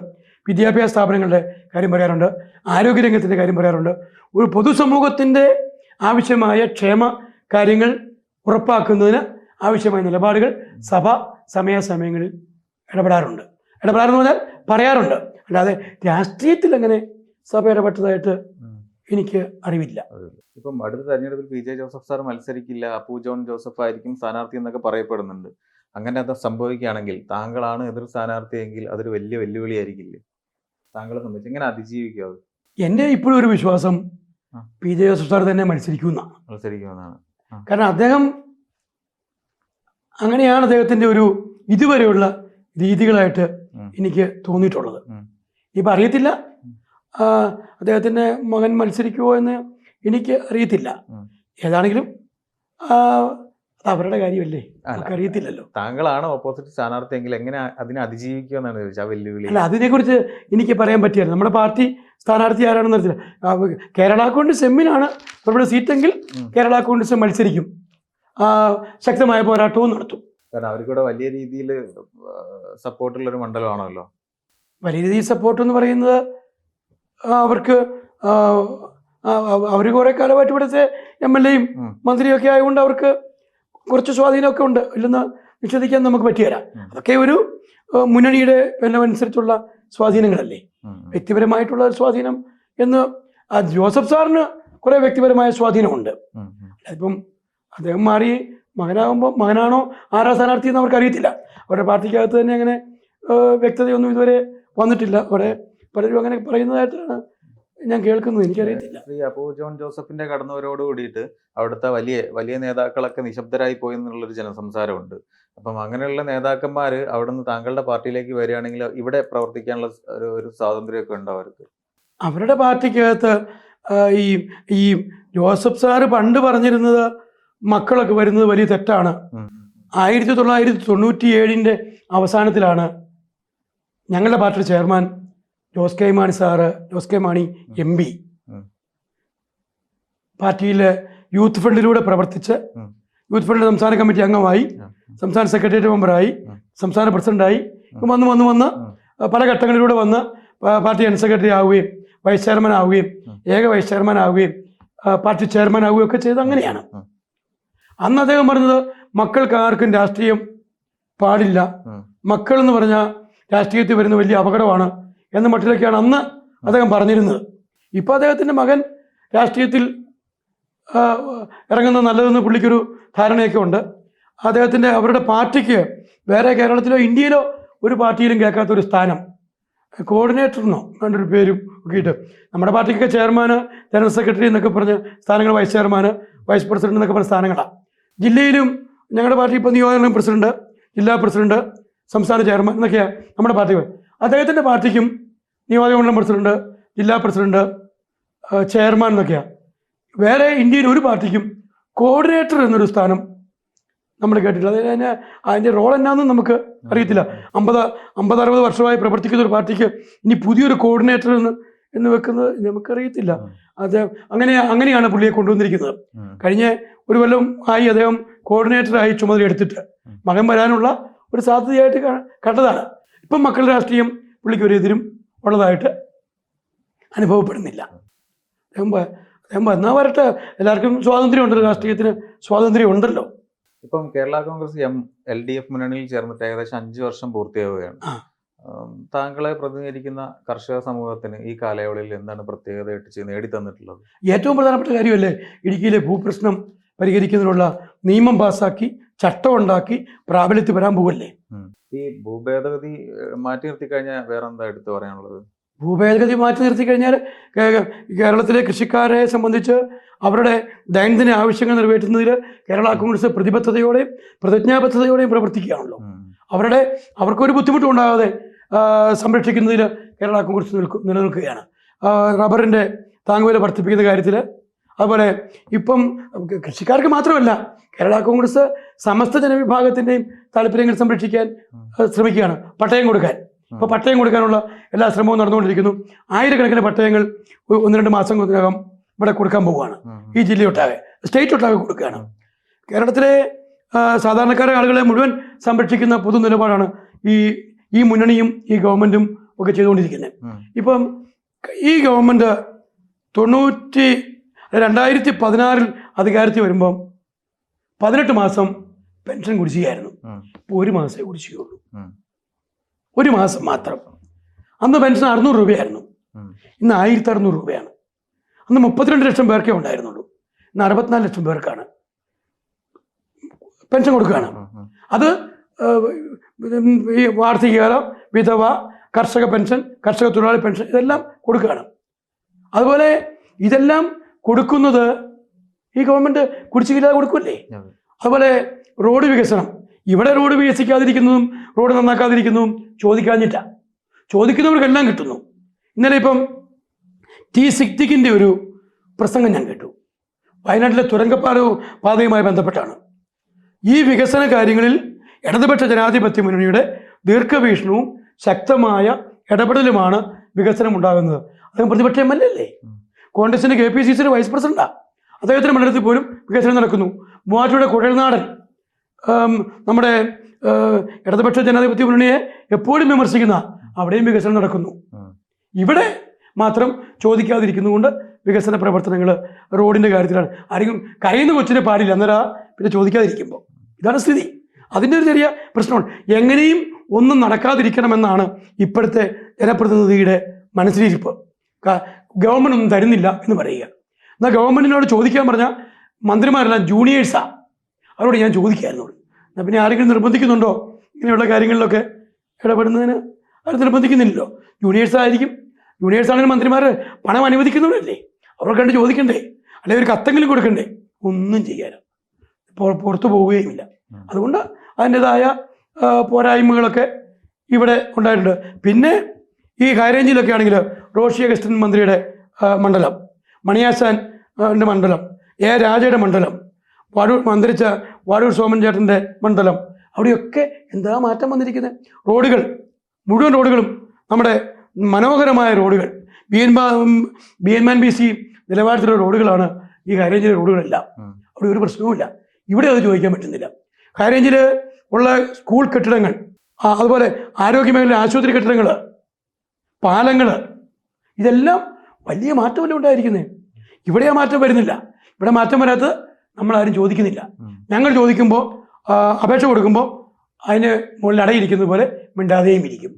വിദ്യാഭ്യാസ സ്ഥാപനങ്ങളുടെ കാര്യം പറയാറുണ്ട്, ആരോഗ്യരംഗത്തിൻ്റെ കാര്യം പറയാറുണ്ട്. ഒരു പൊതുസമൂഹത്തിൻ്റെ ആവശ്യമായ ക്ഷേമ കാര്യങ്ങൾ ഉറപ്പാക്കുന്നതിന് ആവശ്യമായ നിലപാടുകൾ സഭ സമയാസമയങ്ങളിൽ ഇടപെടാറുണ്ട്. ഇടപെടാറെന്ന് പറഞ്ഞാൽ പറയാറുണ്ട്. അല്ലാതെ രാഷ്ട്രീയത്തിൽ അങ്ങനെ സഭ ഇടപെട്ടതായിട്ട് എനിക്ക് അറിവില്ല. ഇപ്പം അടുത്ത തെരഞ്ഞെടുപ്പിൽ പി ജെ ജോസഫ് സാർ മത്സരിക്കില്ല, അപ്പു ജോൺ ജോസഫ് ആയിരിക്കും സ്ഥാനാർത്ഥി എന്നൊക്കെ പറയപ്പെടുന്നുണ്ട്. അങ്ങനെ അത് സംഭവിക്കുകയാണെങ്കിൽ താങ്കളാണ് എതിർ സ്ഥാനാർത്ഥിയെങ്കിൽ അതൊരു വലിയ വെല്ലുവിളിയായിരിക്കില്ലേ താങ്കളെ സംബന്ധിച്ച്? എങ്ങനെ അതിജീവിക്കുക? എൻ്റെ ഇപ്പോഴും ഒരു വിശ്വാസം പി ജെ ജോസഫ് സാർ തന്നെ മത്സരിക്കുമെന്നാണ്. കാരണം അദ്ദേഹം അങ്ങനെയാണ് അദ്ദേഹത്തിൻ്റെ ഒരു ഇതുവരെയുള്ള രീതികളായിട്ട് എനിക്ക് തോന്നിയിട്ടുള്ളത്. ഇപ്പം അറിയത്തില്ല അദ്ദേഹത്തിൻ്റെ മകൻ മത്സരിക്കുമോ എന്ന് എനിക്ക് അറിയത്തില്ല. ഏതാണെങ്കിലും അത് അവരുടെ കാര്യമല്ലേ, അറിയത്തില്ലല്ലോ. താങ്കളാണ് ഓപ്പോസിറ്റ് സ്ഥാനാർത്ഥിയെങ്കിൽ എങ്ങനെ അതിനെ അതിജീവിക്കുക എന്നാണ് ചോദിച്ചത്, വെല്ലുവിളി. അല്ല, അതിനെക്കുറിച്ച് എനിക്ക് പറയാൻ പറ്റിയായിരുന്നു. നമ്മുടെ പാർട്ടി സ്ഥാനാർത്ഥി ആരാണെന്ന് അറിയില്ല. കേരള കോൺഗ്രസ് എമ്മിനാണ് നമ്മുടെ സീറ്റെങ്കിൽ കേരള കോൺഗ്രസ് മത്സരിക്കും, ശക്തമായ പോരാട്ടവും നടത്തും. കാരണം അവർക്കൂടെ വലിയ രീതിയിൽ സപ്പോർട്ടുള്ളൊരു മണ്ഡലമാണല്ലോ. വലിയ രീതിയിൽ സപ്പോർട്ട് എന്ന് പറയുന്നത് അവർക്ക് അവർ കുറേ കാലമായിട്ട് ഇവിടുത്തെ MLA യും മന്ത്രിയൊക്കെ ആയതുകൊണ്ട് അവർക്ക് കുറച്ച് സ്വാധീനമൊക്കെ ഉണ്ട്, ഇല്ലെന്ന് നിഷേധിക്കാൻ നമുക്ക് പറ്റിയല്ല. അതൊക്കെ ഒരു മുന്നണിയുടെ അനുസരിച്ചുള്ള സ്വാധീനങ്ങളല്ലേ, വ്യക്തിപരമായിട്ടുള്ള സ്വാധീനം എന്ന്. ജോസഫ് സാറിന് കുറേ വ്യക്തിപരമായ സ്വാധീനമുണ്ട്. ഇപ്പം അദ്ദേഹം മാറി മകനാണോ ആരാ സ്ഥാനാർത്ഥി എന്ന് അവർക്ക് അറിയത്തില്ല. അവരുടെ പാർട്ടിക്കകത്ത് തന്നെ അങ്ങനെ വ്യക്തതയൊന്നും ഇതുവരെ വന്നിട്ടില്ല. അവിടെ പലരും അങ്ങനെ പറയുന്നതായിട്ടാണ് ഞാൻ കേൾക്കുന്നത്, എനിക്കറിയത്തില്ല. ശ്രീ അപ്പു ജോൺ ജോസഫിന്റെ കടന്നുവരോട് കൂടിയിട്ട് അവിടുത്തെ വലിയ വലിയ നേതാക്കളൊക്കെ നിശബ്ദരായി പോയി എന്നുള്ളൊരു ജനസംസാരമുണ്ട്. അപ്പം അങ്ങനെയുള്ള നേതാക്കന്മാർ അവിടെ നിന്ന് താങ്കളുടെ പാർട്ടിയിലേക്ക് വരികയാണെങ്കിൽ ഇവിടെ പ്രവർത്തിക്കാനുള്ള ഒരു സ്വാതന്ത്ര്യമൊക്കെ ഉണ്ടോ അവർക്ക്? അവരുടെ പാർട്ടിക്കകത്ത് ഈ ജോസഫ് സാറ് പണ്ട് പറഞ്ഞിരുന്നത് മക്കളൊക്കെ വരുന്നത് വലിയ തെറ്റാണ്. 1997 അവസാനത്തിലാണ് ഞങ്ങളുടെ പാർട്ടിയുടെ chairman Jose K Mani MP പാർട്ടിയിൽ യൂത്ത് ഫണ്ടിലൂടെ പ്രവർത്തിച്ച് യൂത്ത് ഫണ്ട് സംസ്ഥാന കമ്മിറ്റി അംഗമായി, സംസ്ഥാന സെക്രട്ടേറിയറ്റ് മെമ്പറായി, സംസ്ഥാന പ്രസിഡന്റായി വന്ന് പല ഘട്ടങ്ങളിലൂടെ വന്ന് പാർട്ടി ജനറൽ സെക്രട്ടറി ആവുകയും വൈസ് ചെയർമാൻ ആവുകയും ഏക വൈസ് ചെയർമാൻ ആവുകയും പാർട്ടി ചെയർമാൻ ആവുകയും ഒക്കെ ചെയ്തത് അങ്ങനെയാണ്. അന്ന് അദ്ദേഹം പറഞ്ഞത് മക്കൾക്ക് ആർക്കും രാഷ്ട്രീയം പാടില്ല, മക്കൾ എന്ന് പറഞ്ഞാൽ രാഷ്ട്രീയത്തിൽ വരുന്ന വലിയ അപകടമാണ് എന്ന മട്ടിലൊക്കെയാണ് അന്ന് അദ്ദേഹം പറഞ്ഞിരുന്നത്. ഇപ്പോൾ അദ്ദേഹത്തിൻ്റെ മകൻ രാഷ്ട്രീയത്തിൽ ഇറങ്ങുന്നത് നല്ലതെന്ന് പുള്ളിക്കൊരു ധാരണയൊക്കെ ഉണ്ട്. അവരുടെ പാർട്ടിക്ക് വേറെ കേരളത്തിലോ ഇന്ത്യയിലോ ഒരു പാർട്ടിയിലും കേൾക്കാത്തൊരു സ്ഥാനം, കോർഡിനേറ്ററിനോ അങ്ങനൊരു പേരും ഒക്കെ ഇട്ട് നമ്മുടെ പാർട്ടിക്കൊക്കെ ചെയർമാന്, ജനറൽ സെക്രട്ടറി എന്നൊക്കെ പറഞ്ഞ സ്ഥാനങ്ങൾ, വൈസ് ചെയർമാന്, വൈസ് പ്രസിഡന്റ് എന്നൊക്കെ പറഞ്ഞ സ്ഥാനങ്ങളാണ്. ജില്ലയിലും ഞങ്ങളുടെ പാർട്ടി ഇപ്പോൾ നിയോജകമണ്ഡലം പ്രസിഡന്റ്, ജില്ലാ പ്രസിഡന്റ്, സംസ്ഥാന ചെയർമാൻ എന്നൊക്കെയാണ് നമ്മുടെ പാർട്ടി. അദ്ദേഹത്തിൻ്റെ പാർട്ടിക്കും നിയോജകമണ്ഡലം പ്രസിഡന്റ്, ജില്ലാ പ്രസിഡന്റ്, ചെയർമാൻ എന്നൊക്കെയാണ്. വേറെ ഇന്ത്യയിൽ ഒരു പാർട്ടിക്കും കോർഡിനേറ്റർ എന്നൊരു സ്ഥാനം നമ്മൾ കേട്ടിട്ടില്ല. അതിൻ്റെ റോൾ എന്നാന്നും നമുക്ക് അറിയത്തില്ല. 50-60 വർഷമായി പ്രവർത്തിക്കുന്ന ഒരു പാർട്ടിക്ക് ഇനി പുതിയൊരു കോർഡിനേറ്റർ എന്ന് വെക്കുന്നത് നമുക്കറിയത്തില്ല. അങ്ങനെയാണ് പുള്ളിയെ കൊണ്ടുവന്നിരിക്കുന്നത്. കഴിഞ്ഞ ഒരു കൊല്ലം ആയി അദ്ദേഹം കോർഡിനേറ്ററായി ചുമതല എടുത്തിട്ട് മകൻ വരാനുള്ള ഒരു സാധ്യതയായിട്ട് കണ്ടതാണ്. ഇപ്പം മക്കളുടെ രാഷ്ട്രീയം പുള്ളിക്ക് ഒരു എതിരും ഉള്ളതായിട്ട് അനുഭവപ്പെടുന്നില്ല. അദ്ദേഹം എന്നാ വരട്ടെ, എല്ലാവർക്കും സ്വാതന്ത്ര്യം ഉണ്ടല്ലോ, രാഷ്ട്രീയത്തിന് സ്വാതന്ത്ര്യം ഉണ്ടല്ലോ. ഇപ്പം കേരള കോൺഗ്രസ് LDF മുന്നണിയിൽ ചേർന്നിട്ട് ഏകദേശം 5 വർഷം പൂർത്തിയാവുകയാണ്. താങ്കളെ പ്രതിനിധീകരിക്കുന്ന കർഷക സമൂഹത്തിന് ഈ കാലയളവിൽ എന്താണ് പ്രത്യേകതയായിട്ട് നേടിത്തന്നിട്ടുള്ളത്? ഏറ്റവും പ്രധാനപ്പെട്ട കാര്യമല്ലേ ഇടുക്കിയിലെ ഭൂപ്രശ്നം പരിഹരിക്കുന്നതിനുള്ള നിയമം പാസ്സാക്കി ചട്ടം ഉണ്ടാക്കി പ്രാബല്യത്തിൽ വരാൻ പോവല്ലേ. ഈ ഭൂഭേദഗതി മാറ്റി നിർത്തി കഴിഞ്ഞാൽ വേറെ എന്താ എടുത്തു പറയാനുള്ളത്? ഭൂഭേദഗതി മാറ്റി നിർത്തി കഴിഞ്ഞാൽ കേരളത്തിലെ കൃഷിക്കാരെ സംബന്ധിച്ച് അവരുടെ ദൈനംദിന ആവശ്യങ്ങൾ നിറവേറ്റുന്നതിൽ കേരള കോൺഗ്രസ് പ്രതിബദ്ധതയോടെയും പ്രതിജ്ഞാബദ്ധതയോടെയും പ്രവർത്തിക്കുകയാണല്ലോ. അവർക്കൊരു ബുദ്ധിമുട്ടും ഉണ്ടാകാതെ സംരക്ഷിക്കുന്നതിൽ കേരള കോൺഗ്രസ് നിലനിൽക്കുകയാണ്. റബ്ബറിൻ്റെ താങ്ങുവില വർദ്ധിപ്പിക്കുന്ന കാര്യത്തിൽ, അതുപോലെ ഇപ്പം കൃഷിക്കാർക്ക് മാത്രമല്ല കേരള കോൺഗ്രസ് സമസ്ത ജനവിഭാഗത്തിൻ്റെയും താല്പര്യങ്ങൾ സംരക്ഷിക്കാൻ ശ്രമിക്കുകയാണ്. പട്ടയം കൊടുക്കാൻ, ഇപ്പോൾ പട്ടയം കൊടുക്കാനുള്ള എല്ലാ ശ്രമവും നടന്നുകൊണ്ടിരിക്കുന്നു. ആയിരക്കണക്കിന് പട്ടയങ്ങൾ 1-2 മാസങ്ങൾക്കകം ഇവിടെ കൊടുക്കാൻ പോവുകയാണ്. ഈ ജില്ലയൊട്ടാകെ, സ്റ്റേറ്റ് ഒട്ടാകെ കൊടുക്കുകയാണ്. കേരളത്തിലെ സാധാരണക്കാരായ ആളുകളെ മുഴുവൻ സംരക്ഷിക്കുന്ന പൊതു നിലപാടാണ് ഈ മുന്നണിയും ഈ ഗവൺമെൻറ്റും ഒക്കെ ചെയ്തുകൊണ്ടിരിക്കുന്നത്. ഇപ്പം ഈ ഗവൺമെൻറ് 2016 അധികാരത്തിൽ വരുമ്പം 18 മാസം പെൻഷൻ കുടിശ്ശികയായിരുന്നു. ഇപ്പോൾ 1 മാസമേ കുടിശ്ശികയുള്ളൂ, 1 മാസം മാത്രം. അന്ന് പെൻഷൻ 600 രൂപയായിരുന്നു, ഇന്ന് 1600 രൂപയാണ്. അന്ന് 32 ലക്ഷം പേർക്കേ ഉണ്ടായിരുന്നുള്ളൂ, ഇന്ന് 64 ലക്ഷം പേർക്കാണ് പെൻഷൻ കൊടുക്കുകയാണ്. അത് ഈ വാർഷികകാലം, വിധവ, കർഷക പെൻഷൻ, കർഷക തൊഴിലാളി പെൻഷൻ ഇതെല്ലാം കൊടുക്കുകയാണ്. അതുപോലെ ഇതെല്ലാം കൊടുക്കുന്നത് ഈ ഗവൺമെൻറ് കുടിശ്ശികയില്ലാതെ കൊടുക്കുമല്ലേ. അതുപോലെ റോഡ് വികസനം, ഇവിടെ റോഡ് വികസിക്കാതിരിക്കുന്നതും റോഡ് നന്നാക്കാതിരിക്കുന്നതും ചോദിക്കാഞ്ഞിട്ടാണ്. ചോദിക്കുന്നവർക്കെല്ലാം കിട്ടുന്നു. ഇന്നലെ ഇപ്പം സിദ്ദിഖിൻ്റെ ഒരു പ്രസംഗം ഞാൻ കേട്ടു. വയനാട്ടിലെ പാതയുമായി ബന്ധപ്പെട്ടാണ്. ഈ വികസന കാര്യങ്ങളിൽ ഇടതുപക്ഷ ജനാധിപത്യ മുന്നണിയുടെ ദീർഘവീക്ഷണവും ശക്തമായ ഇടപെടലുമാണ് വികസനം ഉണ്ടാകുന്നത്. അദ്ദേഹം പ്രതിപക്ഷ MLA അല്ലേ, കോൺഗ്രസിൻ്റെ KPCC വൈസ് പ്രസിഡന്റാണ്. അദ്ദേഹത്തിൻ്റെ മണ്ഡലത്തിൽ പോലും വികസനം നടക്കുന്നു. മൂവാറ്റുപുഴ കുഴൽനാടൻ നമ്മുടെ ഇടതുപക്ഷ ജനാധിപത്യ മുന്നണിയെ എപ്പോഴും വിമർശിക്കുന്ന അവിടെയും വികസനം നടക്കുന്നു. ഇവിടെ മാത്രം ചോദിക്കാതിരിക്കുന്നതുകൊണ്ട് വികസന പ്രവർത്തനങ്ങൾ റോഡിൻ്റെ കാര്യത്തിലാണ്. ആരെങ്കിലും കരയുന്ന കൊച്ചിനെ പാടില്ല, അന്നേരം പിന്നെ ചോദിക്കാതിരിക്കുമ്പോൾ. ഇതാണ് സ്ഥിതി. അതിൻ്റെ ഒരു ചെറിയ പ്രശ്നമാണ്. എങ്ങനെയും ഒന്നും നടക്കാതിരിക്കണമെന്നാണ് ഇപ്പോഴത്തെ ജനപ്രതിനിധിയുടെ മനസ്സിലിരിപ്പ്. ഗവൺമെൻറ് ഒന്നും തരുന്നില്ല എന്ന് പറയുക. എന്നാൽ ഗവൺമെൻറ്റിനോട് ചോദിക്കാൻ പറഞ്ഞാൽ മന്ത്രിമാരെല്ലാം ജൂനിയേഴ്സാണ്, അവരോട് ഞാൻ ചോദിക്കായിരുന്നു. എന്നാൽ പിന്നെ ആരെങ്കിലും നിർബന്ധിക്കുന്നുണ്ടോ ഇങ്ങനെയുള്ള കാര്യങ്ങളിലൊക്കെ ഇടപെടുന്നതിന്? അവർ നിർബന്ധിക്കുന്നില്ലല്ലോ. ജൂനിയേഴ്സാണെങ്കിൽ മന്ത്രിമാർ പണം അനുവദിക്കുന്നവരല്ലേ, അവർക്ക് കണ്ട് ചോദിക്കണ്ടേ, അല്ലെങ്കിൽ ഒരു കത്തെങ്കിലും കൊടുക്കണ്ടേ? ഒന്നും ചെയ്യാനോ പുറത്തു പോവുകയുമില്ല. അതുകൊണ്ട് അതിൻ്റെതായ പോരായ്മകളൊക്കെ ഇവിടെ ഉണ്ടായിട്ടുണ്ട്. പിന്നെ ഈ ഹൈറേഞ്ചിലൊക്കെ ആണെങ്കിൽ റോഷി അഗസ്റ്റിൻ മന്ത്രിയുടെ മണ്ഡലം, മണിയാശാൻ്റെ മണ്ഡലം, രാജയുടെ മണ്ഡലം, മന്ത്രിച്ച വാഴൂർ സോമൻ ചേട്ടൻ്റെ മണ്ഡലം, അവിടെയൊക്കെ എന്താ മാറ്റം വന്നിരിക്കുന്നത്. റോഡുകൾ, മുഴുവൻ റോഡുകളും നമ്മുടെ മനോഹരമായ റോഡുകൾ, BNMBC നിലവാരത്തിലുള്ള റോഡുകളാണ് ഈ ഹൈറേഞ്ചിലെ റോഡുകളെല്ലാം. അവിടെ ഒരു പ്രശ്നവുമില്ല. ഇവിടെ അത് ചോദിക്കാൻ പറ്റുന്നില്ല. ഹൈറേഞ്ചിൽ ഉള്ള സ്കൂൾ കെട്ടിടങ്ങൾ, അതുപോലെ ആരോഗ്യമേഖല ആശുപത്രി കെട്ടിടങ്ങൾ, പാലങ്ങൾ, ഇതെല്ലാം വലിയ മാറ്റമല്ല ഉണ്ടായിരിക്കുന്നത്. ഇവിടെ ആ മാറ്റം വരുന്നില്ല. ഇവിടെ മാറ്റം വരാത്തത് നമ്മളാരും ചോദിക്കുന്നില്ല. ഞങ്ങൾ ചോദിക്കുമ്പോൾ, അപേക്ഷ കൊടുക്കുമ്പോൾ അതിന് മുകളിൽ അടയിരിക്കുന്നത് പോലെ മിണ്ടാതെയും ഇരിക്കും.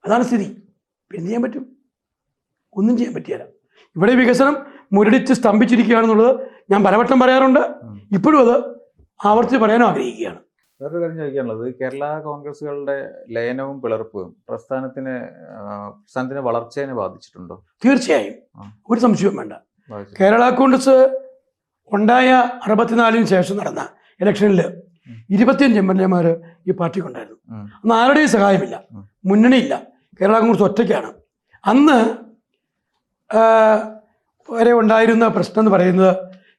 അതാണ് സ്ഥിതി. എന്ത് ചെയ്യാൻ പറ്റും? ഒന്നും ചെയ്യാൻ പറ്റിയല്ല. ഇവിടെ വികസനം മുരടിച്ച് സ്തംഭിച്ചിരിക്കുകയാണെന്നുള്ളത് ഞാൻ പലവട്ടം പറയാറുണ്ട്. ഇപ്പോഴും അത് ആവർത്തിച്ച് പറയാനും ആഗ്രഹിക്കുകയാണ്. വേറൊരു കാര്യം ചോദിക്കാനുള്ളത്, കേരള കോൺഗ്രസുകളുടെ ലയനവും പിളർപ്പും പ്രസ്ഥാനത്തിന്റെ വളർച്ചയെ ബാധിച്ചിട്ടുണ്ടോ? തീർച്ചയായും, ഒരു സംശയവും വേണ്ട. കേരള കോൺഗ്രസ് ഉണ്ടായ 64-ന് ശേഷം നടന്ന ഇലക്ഷനിൽ 25 MLA-മാർ ഈ പാർട്ടിക്കുണ്ടായിരുന്നു. അന്ന് ആരുടെയും സഹായമില്ല, മുന്നണിയില്ല, കേരള കോൺഗ്രസ് ഒറ്റയ്ക്കാണ്. അന്ന് വരെ ഉണ്ടായിരുന്ന പ്രശ്നം എന്ന് പറയുന്നത്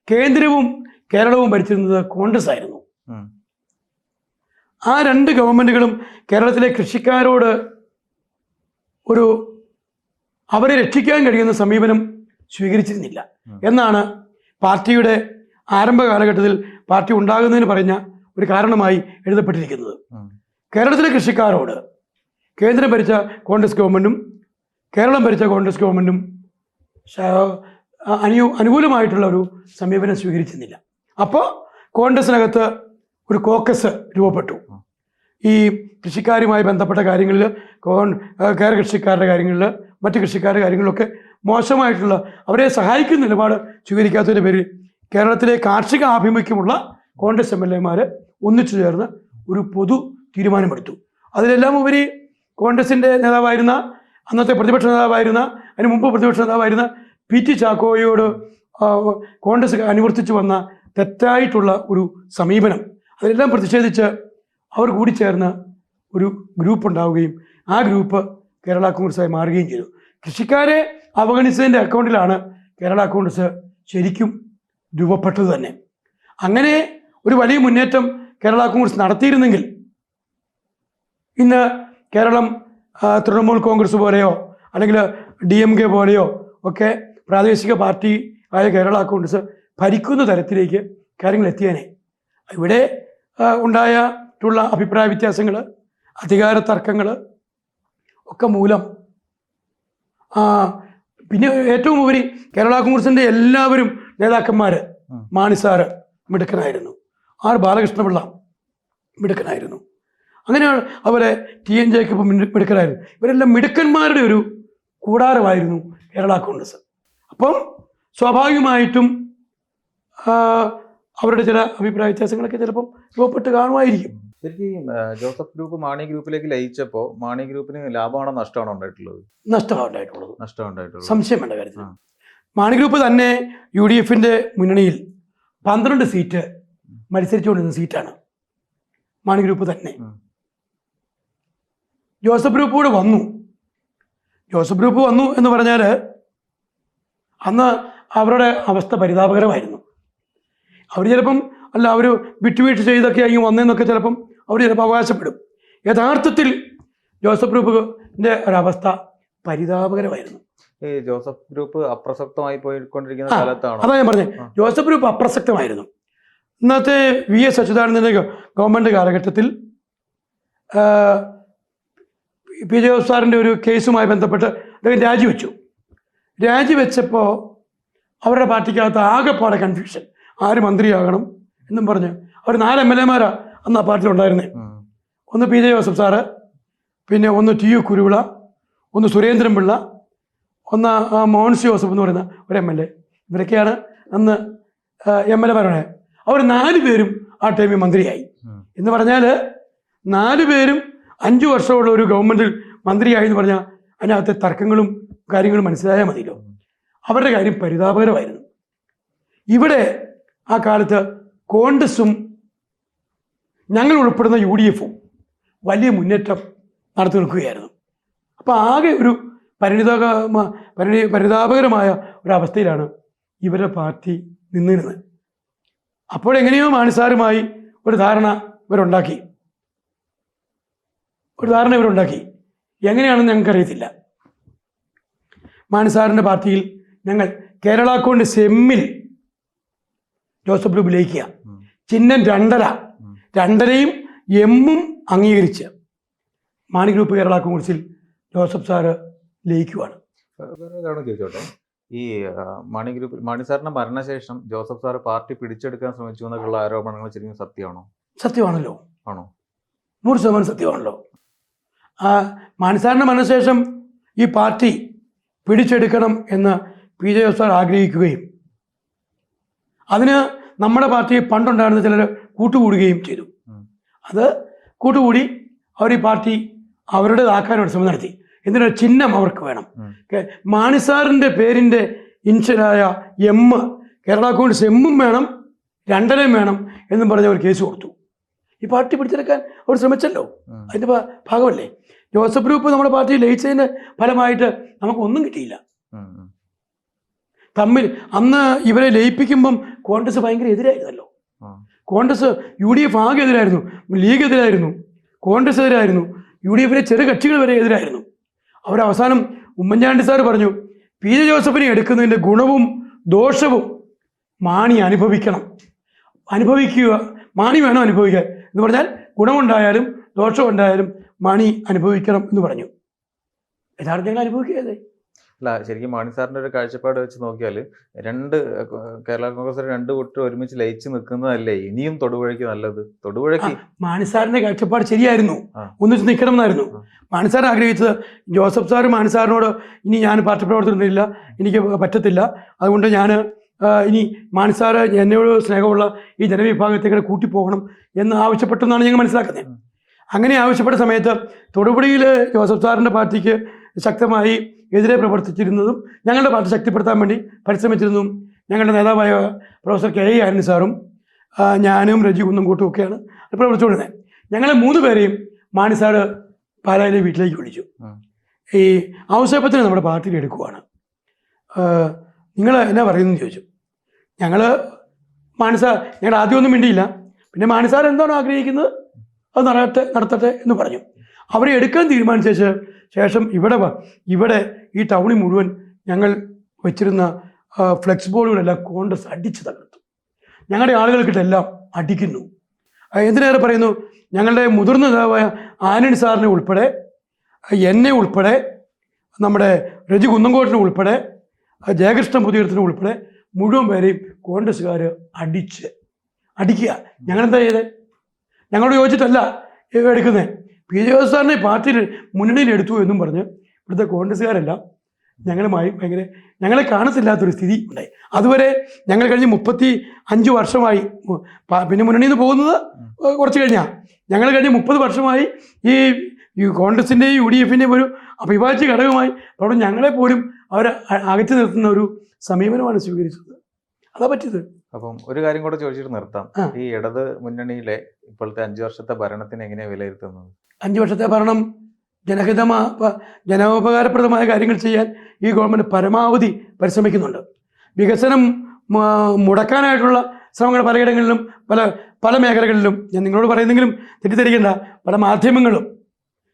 കേന്ദ്രവും കേരളവും ഭരിച്ചിരുന്നത് കോൺഗ്രസ് ആയിരുന്നു. ആ 2 ഗവൺമെൻറ്റുകളും കേരളത്തിലെ കൃഷിക്കാരോട് അവരെ രക്ഷിക്കാൻ കഴിയുന്ന സമീപനം സ്വീകരിച്ചിരുന്നില്ല എന്നാണ് പാർട്ടിയുടെ ആരംഭ കാലഘട്ടത്തിൽ പാർട്ടി ഉണ്ടാകുന്നതിന് പറഞ്ഞ ഒരു കാരണമായി എഴുതപ്പെട്ടിരിക്കുന്നത്. കേരളത്തിലെ കൃഷിക്കാരോട് കേന്ദ്രം ഭരിച്ച കോൺഗ്രസ് ഗവൺമെൻറ്റും കേരളം ഭരിച്ച കോൺഗ്രസ് ഗവൺമെൻറ്റും അനുകൂലമായിട്ടുള്ള ഒരു സമീപനം സ്വീകരിച്ചിരുന്നില്ല. അപ്പോൾ കോൺഗ്രസിനകത്ത് ഒരു കോക്കസ് രൂപപ്പെട്ടു. ഈ കൃഷിക്കാരുമായി ബന്ധപ്പെട്ട കാര്യങ്ങളിൽ, കേര കൃഷിക്കാരുടെ കാര്യങ്ങളിൽ, മറ്റ് കൃഷിക്കാരുടെ കാര്യങ്ങളിലൊക്കെ മോശമായിട്ടുള്ള, അവരെ സഹായിക്കുന്ന നിലപാട് സ്വീകരിക്കാത്തതിൻ്റെ പേരിൽ കേരളത്തിലെ കാർഷിക ആഭിമുഖ്യമുള്ള കോൺഗ്രസ് MLA-മാർ ഒന്നിച്ചു ചേർന്ന് ഒരു പൊതു തീരുമാനമെടുത്തു. അതിലെല്ലാം ഉപരി കോൺഗ്രസിൻ്റെ നേതാവായിരുന്ന, അന്നത്തെ പ്രതിപക്ഷ നേതാവായിരുന്ന, അതിന് മുമ്പ് പ്രതിപക്ഷ നേതാവായിരുന്ന PT ചാക്കോയോട് കോൺഗ്രസ് അനുവർത്തിച്ചു വന്ന തെറ്റായിട്ടുള്ള ഒരു സമീപനം, അതിലെല്ലാം പ്രതിഷേധിച്ച് അവർ കൂടി ചേർന്ന് ഒരു ഗ്രൂപ്പ് ഉണ്ടാവുകയും ആ ഗ്രൂപ്പ് കേരള കോൺഗ്രസ്സായി മാറുകയും ചെയ്തു. കൃഷിക്കാരെ അവഗണിച്ചതിൻ്റെ അക്കൗണ്ടിലാണ് കേരള കോൺഗ്രസ് ശരിക്കും രൂപപ്പെട്ടത് തന്നെ. അങ്ങനെ ഒരു വലിയ മുന്നേറ്റം കേരള കോൺഗ്രസ് നടത്തിയിരുന്നെങ്കിൽ ഇന്ന് കേരളം തൃണമൂൽ കോൺഗ്രസ് പോലെയോ അല്ലെങ്കിൽ DMK പോലെയോ ഒക്കെ പ്രാദേശിക പാർട്ടി ആയ കേരള കോൺഗ്രസ് ഭരിക്കുന്ന തരത്തിലേക്ക് കാര്യങ്ങൾ എത്തിയേനെ. ഇവിടെ ഉണ്ടായിട്ടുള്ള അഭിപ്രായ വ്യത്യാസങ്ങൾ, അധികാര തർക്കങ്ങൾ ഒക്കെ മൂലം പിന്നെ ഏറ്റവും ഉപരി കേരള കോൺഗ്രസിൻ്റെ എല്ലാവരും നേതാക്കന്മാർ, മാണി സാറ് മിടുക്കനായിരുന്നു, R ബാലകൃഷ്ണപിള്ള മിടുക്കനായിരുന്നു, അങ്ങനെയാണ് അതുപോലെ TN ജേക്കബ് മിടുക്കനായിരുന്നു. ഇവരെല്ലാം മിടുക്കന്മാരുടെ ഒരു കൂടാരമായിരുന്നു കേരള കോൺഗ്രസ്. അപ്പം സ്വാഭാവികമായിട്ടും അവരുടെ ചില അഭിപ്രായ വ്യത്യാസങ്ങളൊക്കെ ചിലപ്പം രൂപപ്പെട്ട് കാണുമായിരിക്കും. ശരിക്കും ജോസഫ് ഗ്രൂപ്പ് മാണി ഗ്രൂപ്പിലേക്ക് ലയിച്ചപ്പോൾ മാണി ഗ്രൂപ്പിന് ലാഭമാണോ നഷ്ടമാണോ ഉണ്ടായിട്ടുള്ളത്? നഷ്ടമാണ് ഉണ്ടായിട്ടുള്ളത്, സംശയം വേണ്ട കാര്യത്തിൽ. മാണി ഗ്രൂപ്പ് തന്നെ UDF-ന്റെ മുന്നണിയിൽ 12 സീറ്റ് മത്സരിച്ചുകൊണ്ടിരുന്ന സീറ്റാണ് മാണി ഗ്രൂപ്പ് തന്നെ. ജോസഫ് ഗ്രൂപ്പ് കൂടെ വന്നു. ജോസഫ് ഗ്രൂപ്പ് വന്നു എന്ന് പറഞ്ഞാൽ അന്ന് അവരുടെ അവസ്ഥ പരിതാപകരമായിരുന്നു. അവർ ചിലപ്പം അല്ല അവർ വിട്ടുവീഴ്ച ചെയ്തൊക്കെ ആയി വന്നതെന്നൊക്കെ ചിലപ്പം അവർ ചിലപ്പോൾ അവകാശപ്പെടും. യഥാർത്ഥത്തിൽ ജോസഫ് ഗ്രൂപ്പിൻ്റെ ഒരവസ്ഥ പരിതാപകരമായിരുന്നു. ഈ ജോസഫ് ഗ്രൂപ്പ് അപ്രസക്തമായി പോയിക്കൊണ്ടിരിക്കുന്ന കാലത്താണ് അതാ ഞാൻ പറഞ്ഞത്. ജോസഫ് ഗ്രൂപ്പ് അപ്രസക്തമായിരുന്നു. ഇന്നത്തെ VS അച്യുതാനന്ദൻ്റെ ഗവൺമെൻറ് കാലഘട്ടത്തിൽ PJ ജോസഫ് സാറിൻ്റെ ഒരു കേസുമായി ബന്ധപ്പെട്ട് അദ്ദേഹം രാജിവെച്ചപ്പോൾ അവരുടെ പാർട്ടിക്കകത്ത് ആകെപ്പാടെ കൺഫ്യൂഷൻ, ആര് മന്ത്രിയാകണം എന്നും പറഞ്ഞ് അവർ 4 MLA-മാരാണ് അന്ന് ആ പാർട്ടിയിലുണ്ടായിരുന്നേ. ഒന്ന് PJ ജോസഫ് സാറ്, പിന്നെ ഒന്ന് TU കുരുവിള, ഒന്ന് സുരേന്ദ്രൻ പിള്ള, ഒന്ന് മോൻസി ജോസഫ് എന്ന് പറയുന്ന ഒരു MLA. ഇവരൊക്കെയാണ് അന്ന് MLA-മാരാണ്. അവർ 4 പേരും ആ ടൈമിൽ മന്ത്രിയായി എന്ന് പറഞ്ഞാൽ 4 പേരും 5 വർഷമുള്ള ഒരു ഗവൺമെൻറ്റിൽ മന്ത്രിയായി എന്ന് പറഞ്ഞാൽ അതിനകത്തെ തർക്കങ്ങളും കാര്യങ്ങളും മനസ്സിലായാൽ മതിയല്ലോ. അവരുടെ കാര്യം പരിതാപകരമായിരുന്നു. ഇവിടെ ആ കാലത്ത് കോൺഗ്രസും ഞങ്ങൾ ഉൾപ്പെടുന്ന UDF-ഉം വലിയ മുന്നേറ്റം നടത്തി നിൽക്കുകയായിരുന്നു. അപ്പോൾ ആകെ ഒരു പരിതാപകരമായ ഒരവസ്ഥയിലാണ് ഇവരുടെ പാർട്ടി നിന്നിരുന്നത്. അപ്പോഴെങ്ങനെയോ മാണിസാറുമായി ഒരു ധാരണ ഇവരുണ്ടാക്കി. എങ്ങനെയാണെന്ന് ഞങ്ങൾക്കറിയത്തില്ല. മാണിസാറിൻ്റെ പാർട്ടിയിൽ ഞങ്ങൾ കേരള കോൺഗ്രസ് എമ്മിൽ ജോസഫ് ഗ്രൂപ്പ് ലയിക്കുക, ചിഹ്നം 2.5 എമ്മും അംഗീകരിച്ച് മാണി ഗ്രൂപ്പ് കേരള കോൺഗ്രസിൽ ജോസഫ് സാറ് ലയിക്കുവാണ്. ചോദിച്ചോട്ടെ, ഈ മാണി സാറിന്റെ മരണശേഷം ജോസഫ് സാറ് പാർട്ടി പിടിച്ചെടുക്കാൻ ശ്രമിച്ചു എന്നൊക്കെയുള്ള ആരോപണങ്ങൾ ശരിക്കും സത്യമാണോ? സത്യമാണല്ലോ. ആണോ? 100% സത്യമാണല്ലോ. മാണി സാറിൻ്റെ മരണശേഷം ഈ പാർട്ടി പിടിച്ചെടുക്കണം എന്ന് PJ ജോസഫ് സാർ ആഗ്രഹിക്കുകയും അതിന് നമ്മുടെ പാർട്ടി പണ്ടുണ്ടായിരുന്ന ചിലർ കൂട്ടുകൂടുകയും ചെയ്തു. അത് കൂട്ടുകൂടി അവർ ഈ പാർട്ടി അവരുടേതാക്കാനൊരു ശ്രമം നടത്തി. എന്തിനൊരു ചിഹ്നം അവർക്ക് വേണം. മാണി സാറിൻ്റെ പേരിൻ്റെ ഇൻഷനായ M, കേരള കോൺഗ്രസ് എമ്മും വേണം 2.5 വേണം എന്നും പറഞ്ഞ് അവർ കേസ് കൊടുത്തു. ഈ പാർട്ടി പിടിച്ചെടുക്കാൻ അവർ ശ്രമിച്ചല്ലോ, അതിൻ്റെ ഭാഗമല്ലേ. ജോസഫ് ഗ്രൂപ്പ് നമ്മുടെ പാർട്ടി ലയിച്ചതിൻ്റെ ഫലമായിട്ട് നമുക്കൊന്നും കിട്ടിയില്ല. തമ്മിൽ അന്ന് ഇവരെ ലയിപ്പിക്കുമ്പം കോൺഗ്രസ് ഭയങ്കര എതിരായിരുന്നല്ലോ. കോൺഗ്രസ് UDF ആകെ എതിരായിരുന്നു, ലീഗ് എതിരായിരുന്നു, കോൺഗ്രസ് എതിരായിരുന്നു, UDF-ലെ ചെറു കക്ഷികൾ വരെ എതിരായിരുന്നു. അവരവസാനം ഉമ്മൻചാണ്ടി സാറ് പറഞ്ഞു, PJ ജോസഫിനെ എടുക്കുന്നതിൻ്റെ ഗുണവും ദോഷവും മാണി അനുഭവിക്കുക, മാണി വേണം അനുഭവിക്കാൻ എന്ന് പറഞ്ഞാൽ ഗുണമുണ്ടായാലും ദോഷമുണ്ടായാലും മാണി അനുഭവിക്കണം എന്ന് പറഞ്ഞു. യഥാർത്ഥം ഞങ്ങൾ അനുഭവിക്കുകയല്ലേ. അല്ല, ശരിക്കും മാണി സാറിന്റെ ഒരു കാഴ്ചപ്പാട് വെച്ച് നോക്കിയാൽ കേരള കോൺഗ്രസ് 2 കൂട്ടർ ഒരുമിച്ച് ലയിച്ച് നിൽക്കുന്നതല്ലേ ഇനിയും തൊടുപുഴയ്ക്ക് നല്ലത്? തൊടുപുഴയ്ക്ക് മാണി സാറിന്റെ കാഴ്ചപ്പാട് ശരിയായിരുന്നു, ഒന്നിച്ച് നിൽക്കണം എന്നായിരുന്നു. മാണി സാർ ആഗ്രഹിച്ചത് ജോസഫ് സാർ മാണി സാറിനോട് ഇനി ഞാൻ പാർട്ടി പ്രവർത്തനമില്ല, എനിക്ക് പറ്റത്തില്ല, അതുകൊണ്ട് ഞാൻ ഇനി മാണി സാറ് എന്നോട് സ്നേഹമുള്ള ഈ ജനവിഭാഗത്തേക്ക് കൂട്ടിപ്പോകണം എന്ന് ആവശ്യപ്പെട്ടെന്നാണ് ഞങ്ങൾ മനസ്സിലാക്കുന്നത്. അങ്ങനെ ആവശ്യപ്പെട്ട സമയത്ത് തൊടുപുഴയിൽ ജോസഫ് സാറിൻ്റെ പാർട്ടിക്ക് ശക്തമായി എതിരെ പ്രവർത്തിച്ചിരുന്നതും ഞങ്ങളുടെ പാർട്ടി ശക്തിപ്പെടുത്താൻ വേണ്ടി പരിശ്രമിച്ചിരുന്നതും ഞങ്ങളുടെ നേതാവായ പ്രൊഫസർ കെ എ ആന്റണി സാറും ഞാനും രജി കുന്നംകൂട്ടും ഒക്കെയാണ് പ്രവർത്തിച്ചുകൊണ്ടിരുന്നത്. ഞങ്ങളെ 3 പേരെയും മാണി സാറ് പാലായിലെ വീട്ടിലേക്ക് വിളിച്ചു. ഈ ആവശ്യപ്പത്തിന് നമ്മുടെ പാർട്ടിയിൽ എടുക്കുവാണ്, നിങ്ങൾ എന്നാ പറയുന്നതെന്ന് ചോദിച്ചു. ഞങ്ങൾ മാണി സാർ ഞങ്ങൾ ആദ്യമൊന്നും മിണ്ടിയില്ല. പിന്നെ മാണി സാർ എന്താണോ ആഗ്രഹിക്കുന്നത് അത് നടത്തട്ടെ എന്ന് പറഞ്ഞു. അവരെ എടുക്കാൻ തീരുമാനിച്ച ശേഷം ഇവിടെ ഈ ടൗണിൽ മുഴുവൻ ഞങ്ങൾ വെച്ചിരുന്ന ഫ്ലെക്സ് ബോർഡുകളെല്ലാം കോൺഗ്രസ് അടിച്ച് തകർത്തു. ഞങ്ങളുടെ ആളുകൾക്കിട്ടെല്ലാം അടിക്കുന്നു. എന്തിനേറെ പറയുന്നു, ഞങ്ങളുടെ മുതിർന്ന നേതാവായ ആന്റണി സാറിനെ ഉൾപ്പെടെ, എന്നെ ഉൾപ്പെടെ, നമ്മുടെ രജി കുന്നംകോട്ടിനെ ഉൾപ്പെടെ, ജയകൃഷ്ണൻ പുതിയടത്തിനെ ഉൾപ്പെടെ മുഴുവൻ പേരെയും കോൺഗ്രസ്സുകാർ അടിക്കുക. ഞങ്ങളെന്താ ചെയ്തത്? ഞങ്ങളോട് ചോദിച്ചിട്ടല്ല എടുക്കുന്നത്. പി ജോസഫ് സാറിനെ പാർട്ടിയിൽ മുന്നണിയിൽ എടുത്തു എന്നും പറഞ്ഞ് ഇവിടുത്തെ കോൺഗ്രസ്സുകാരെല്ലാം ഞങ്ങളുമായി ഞങ്ങളെ കാണത്തില്ലാത്തൊരു സ്ഥിതി ഉണ്ടായി. അതുവരെ ഞങ്ങൾ കഴിഞ്ഞ് 35 വർഷമായി, പിന്നെ മുന്നണിയിൽ നിന്ന് പോകുന്നത് കുറച്ച് കഴിഞ്ഞാൽ, ഞങ്ങൾ കഴിഞ്ഞ് 30 വർഷമായി ഈ കോൺഗ്രസിൻ്റെയും UDFൻ്റെയും ഒരു അവിഭാജ്യ ഘടകമായി അവിടെ ഞങ്ങളെ പോലും അവർ അകറ്റി നിർത്തുന്ന ഒരു സമീപനമാണ് സ്വീകരിച്ചത്. അതാ പറ്റിയത്. അപ്പം ഒരു കാര്യം കൂടെ ചോദിച്ചിട്ട് നിർത്താം. ഈ ഇടത് മുന്നണിയിലെ ഇപ്പോഴത്തെ 5 വർഷത്തെ ഭരണത്തിന് എങ്ങനെയാണ് വിലയിരുത്തുന്നത്? 5 വർഷത്തെ ഭരണം ജനോപകാരപ്രദമായ കാര്യങ്ങൾ ചെയ്യാൻ ഈ ഗവൺമെൻറ് പരമാവധി പരിശ്രമിക്കുന്നുണ്ട്. വികസനം മുടക്കാനായിട്ടുള്ള ശ്രമങ്ങൾ പലയിടങ്ങളിലും പല മേഖലകളിലും, ഞാൻ നിങ്ങളോട് പറയുന്നെങ്കിലും തെറ്റിദ്ധരിക്കേണ്ട, പല മാധ്യമങ്ങളും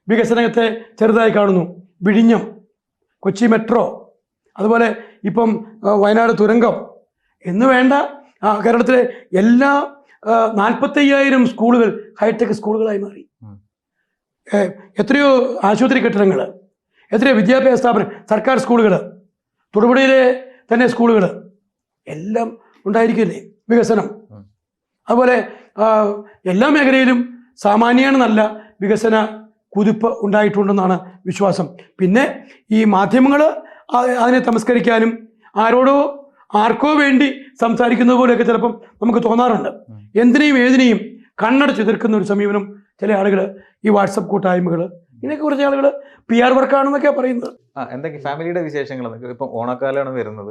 വികസനത്തെ ചെറുതായി കാണുന്നു. വിഴിഞ്ഞം, കൊച്ചി മെട്രോ, അതുപോലെ ഇപ്പം വയനാട് തുരങ്കം എന്ന് വേണ്ട കേരളത്തിലെ എല്ലാ 45,000 സ്കൂളുകൾ ഹൈടെക് സ്കൂളുകളായി മാറി. എത്രയോ ആശുപത്രി കെട്ടിടങ്ങൾ, എത്രയോ വിദ്യാഭ്യാസ സ്ഥാപനം, സർക്കാർ സ്കൂളുകൾ, തൊടുപുഴയിലെ തന്നെ സ്കൂളുകൾ എല്ലാം ഉണ്ടായിരിക്കില്ലേ വികസനം. അതുപോലെ എല്ലാ മേഖലയിലും സാമാന്യേന നല്ല വികസന കുതിപ്പ് ഉണ്ടായിട്ടുണ്ടെന്നാണ് വിശ്വാസം. പിന്നെ ഈ മാധ്യമങ്ങൾ അതിനെ തമസ്കരിക്കാനും ആർക്കോ വേണ്ടി സംസാരിക്കുന്നത് പോലെയൊക്കെ ചിലപ്പം നമുക്ക് തോന്നാറുണ്ട്. എന്തിനേയും ഏതിനേയും കണ്ണടച്ച് എതിർക്കുന്ന ഒരു സമീപനം ചില ആളുകൾ, ഈ വാട്സപ്പ് കൂട്ടായ്മകൾ, ഇതിനൊക്കെ കുറച്ച് ആളുകൾ PR വർക്കാണെന്നൊക്കെയാണ് പറയുന്നത്. എന്തൊക്കെ ഫാമിലിയുടെ വിശേഷങ്ങൾ? ഇപ്പം ഓണക്കാലമാണ് വരുന്നത്,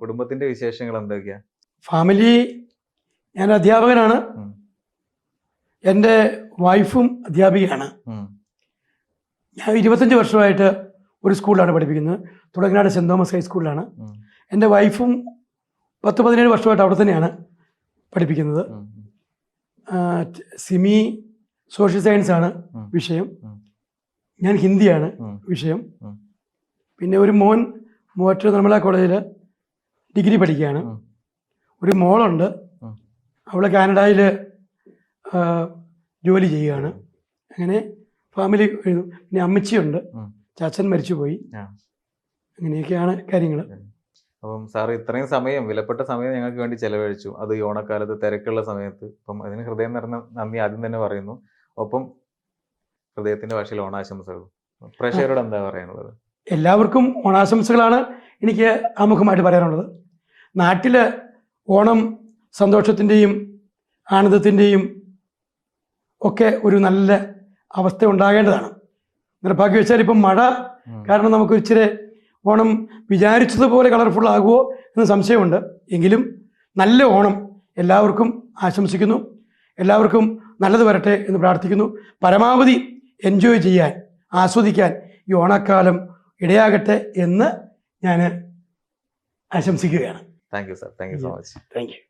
കുടുംബത്തിന്റെ വിശേഷങ്ങൾ എന്തൊക്കെയാ? ഫാമിലി, ഞാൻ അധ്യാപകനാണ്, എൻ്റെ വൈഫും അധ്യാപികയാണ്. ഞാൻ 25 വർഷമായിട്ട് ഒരു സ്കൂളിലാണ് പഠിപ്പിക്കുന്നത്, തുടങ്ങനാട് സെൻറ് തോമസ് ഹൈസ്കൂളിലാണ്. എൻ്റെ വൈഫും 10-17 വർഷമായിട്ട് അവിടെ തന്നെയാണ് പഠിപ്പിക്കുന്നത്. സിമി സോഷ്യൽ സയൻസ് ആണ് വിഷയം, ഞാൻ ഹിന്ദിയാണ് വിഷയം. പിന്നെ ഒരു മോൻ മൂവാറ്റുപുഴ നിർമ്മല കോളേജിൽ ഡിഗ്രി പഠിക്കുകയാണ്. ഒരു മോളുണ്ട്, അവൾ കാനഡയിൽ ജോലി ചെയ്യുകയാണ്. അങ്ങനെ ഫാമിലി. പിന്നെ അമ്മച്ചിയുണ്ട്, ചാച്ചൻ മരിച്ചുപോയി. അങ്ങനെയൊക്കെയാണ് കാര്യങ്ങൾ. അപ്പം സാറ് ഇത്രയും സമയം, വിലപ്പെട്ട സമയം ഞങ്ങൾക്ക് വേണ്ടി ചെലവഴിച്ചു, അത് ഈ ഓണക്കാലത്ത് തിരക്കുള്ള സമയത്ത്. അപ്പം അതിന് ഹൃദയം നിറഞ്ഞ നന്ദി ആദ്യം തന്നെ പറയുന്നു. ഒപ്പം ഹൃദയത്തിന്റെ ഭാഷയിൽ ഓണാശംസകൾ. പ്രേക്ഷകരോട് എന്താ പറയാനുള്ളത്? എല്ലാവർക്കും ഓണാശംസകളാണ് എനിക്ക് ആമുഖമായിട്ട് പറയാനുള്ളത്. നാട്ടിൽ ഓണം സന്തോഷത്തിൻ്റെയും ആനന്ദത്തിൻ്റെയും ഒക്കെ ഒരു നല്ല അവസ്ഥ ഉണ്ടാകേണ്ടതാണ്. നിർഭാഗ്യവശാൽ ഇപ്പം മഴ കാരണം നമുക്ക് ഇച്ചിരി ഓണം വിചാരിച്ചതുപോലെ കളർഫുൾ ആകുമോ എന്ന് സംശയമുണ്ട്. എങ്കിലും നല്ല ഓണം എല്ലാവർക്കും ആശംസിക്കുന്നു. എല്ലാവർക്കും നല്ലത് വരട്ടെ എന്ന് പ്രാർത്ഥിക്കുന്നു. പരമാവധി എൻജോയ് ചെയ്യാൻ, ആസ്വദിക്കാൻ ഈ ഓണക്കാലം ഇടയാകട്ടെ എന്ന് ഞാൻ ആശംസിക്കുകയാണ്. Thank you sir. Thank you so much. Thank you.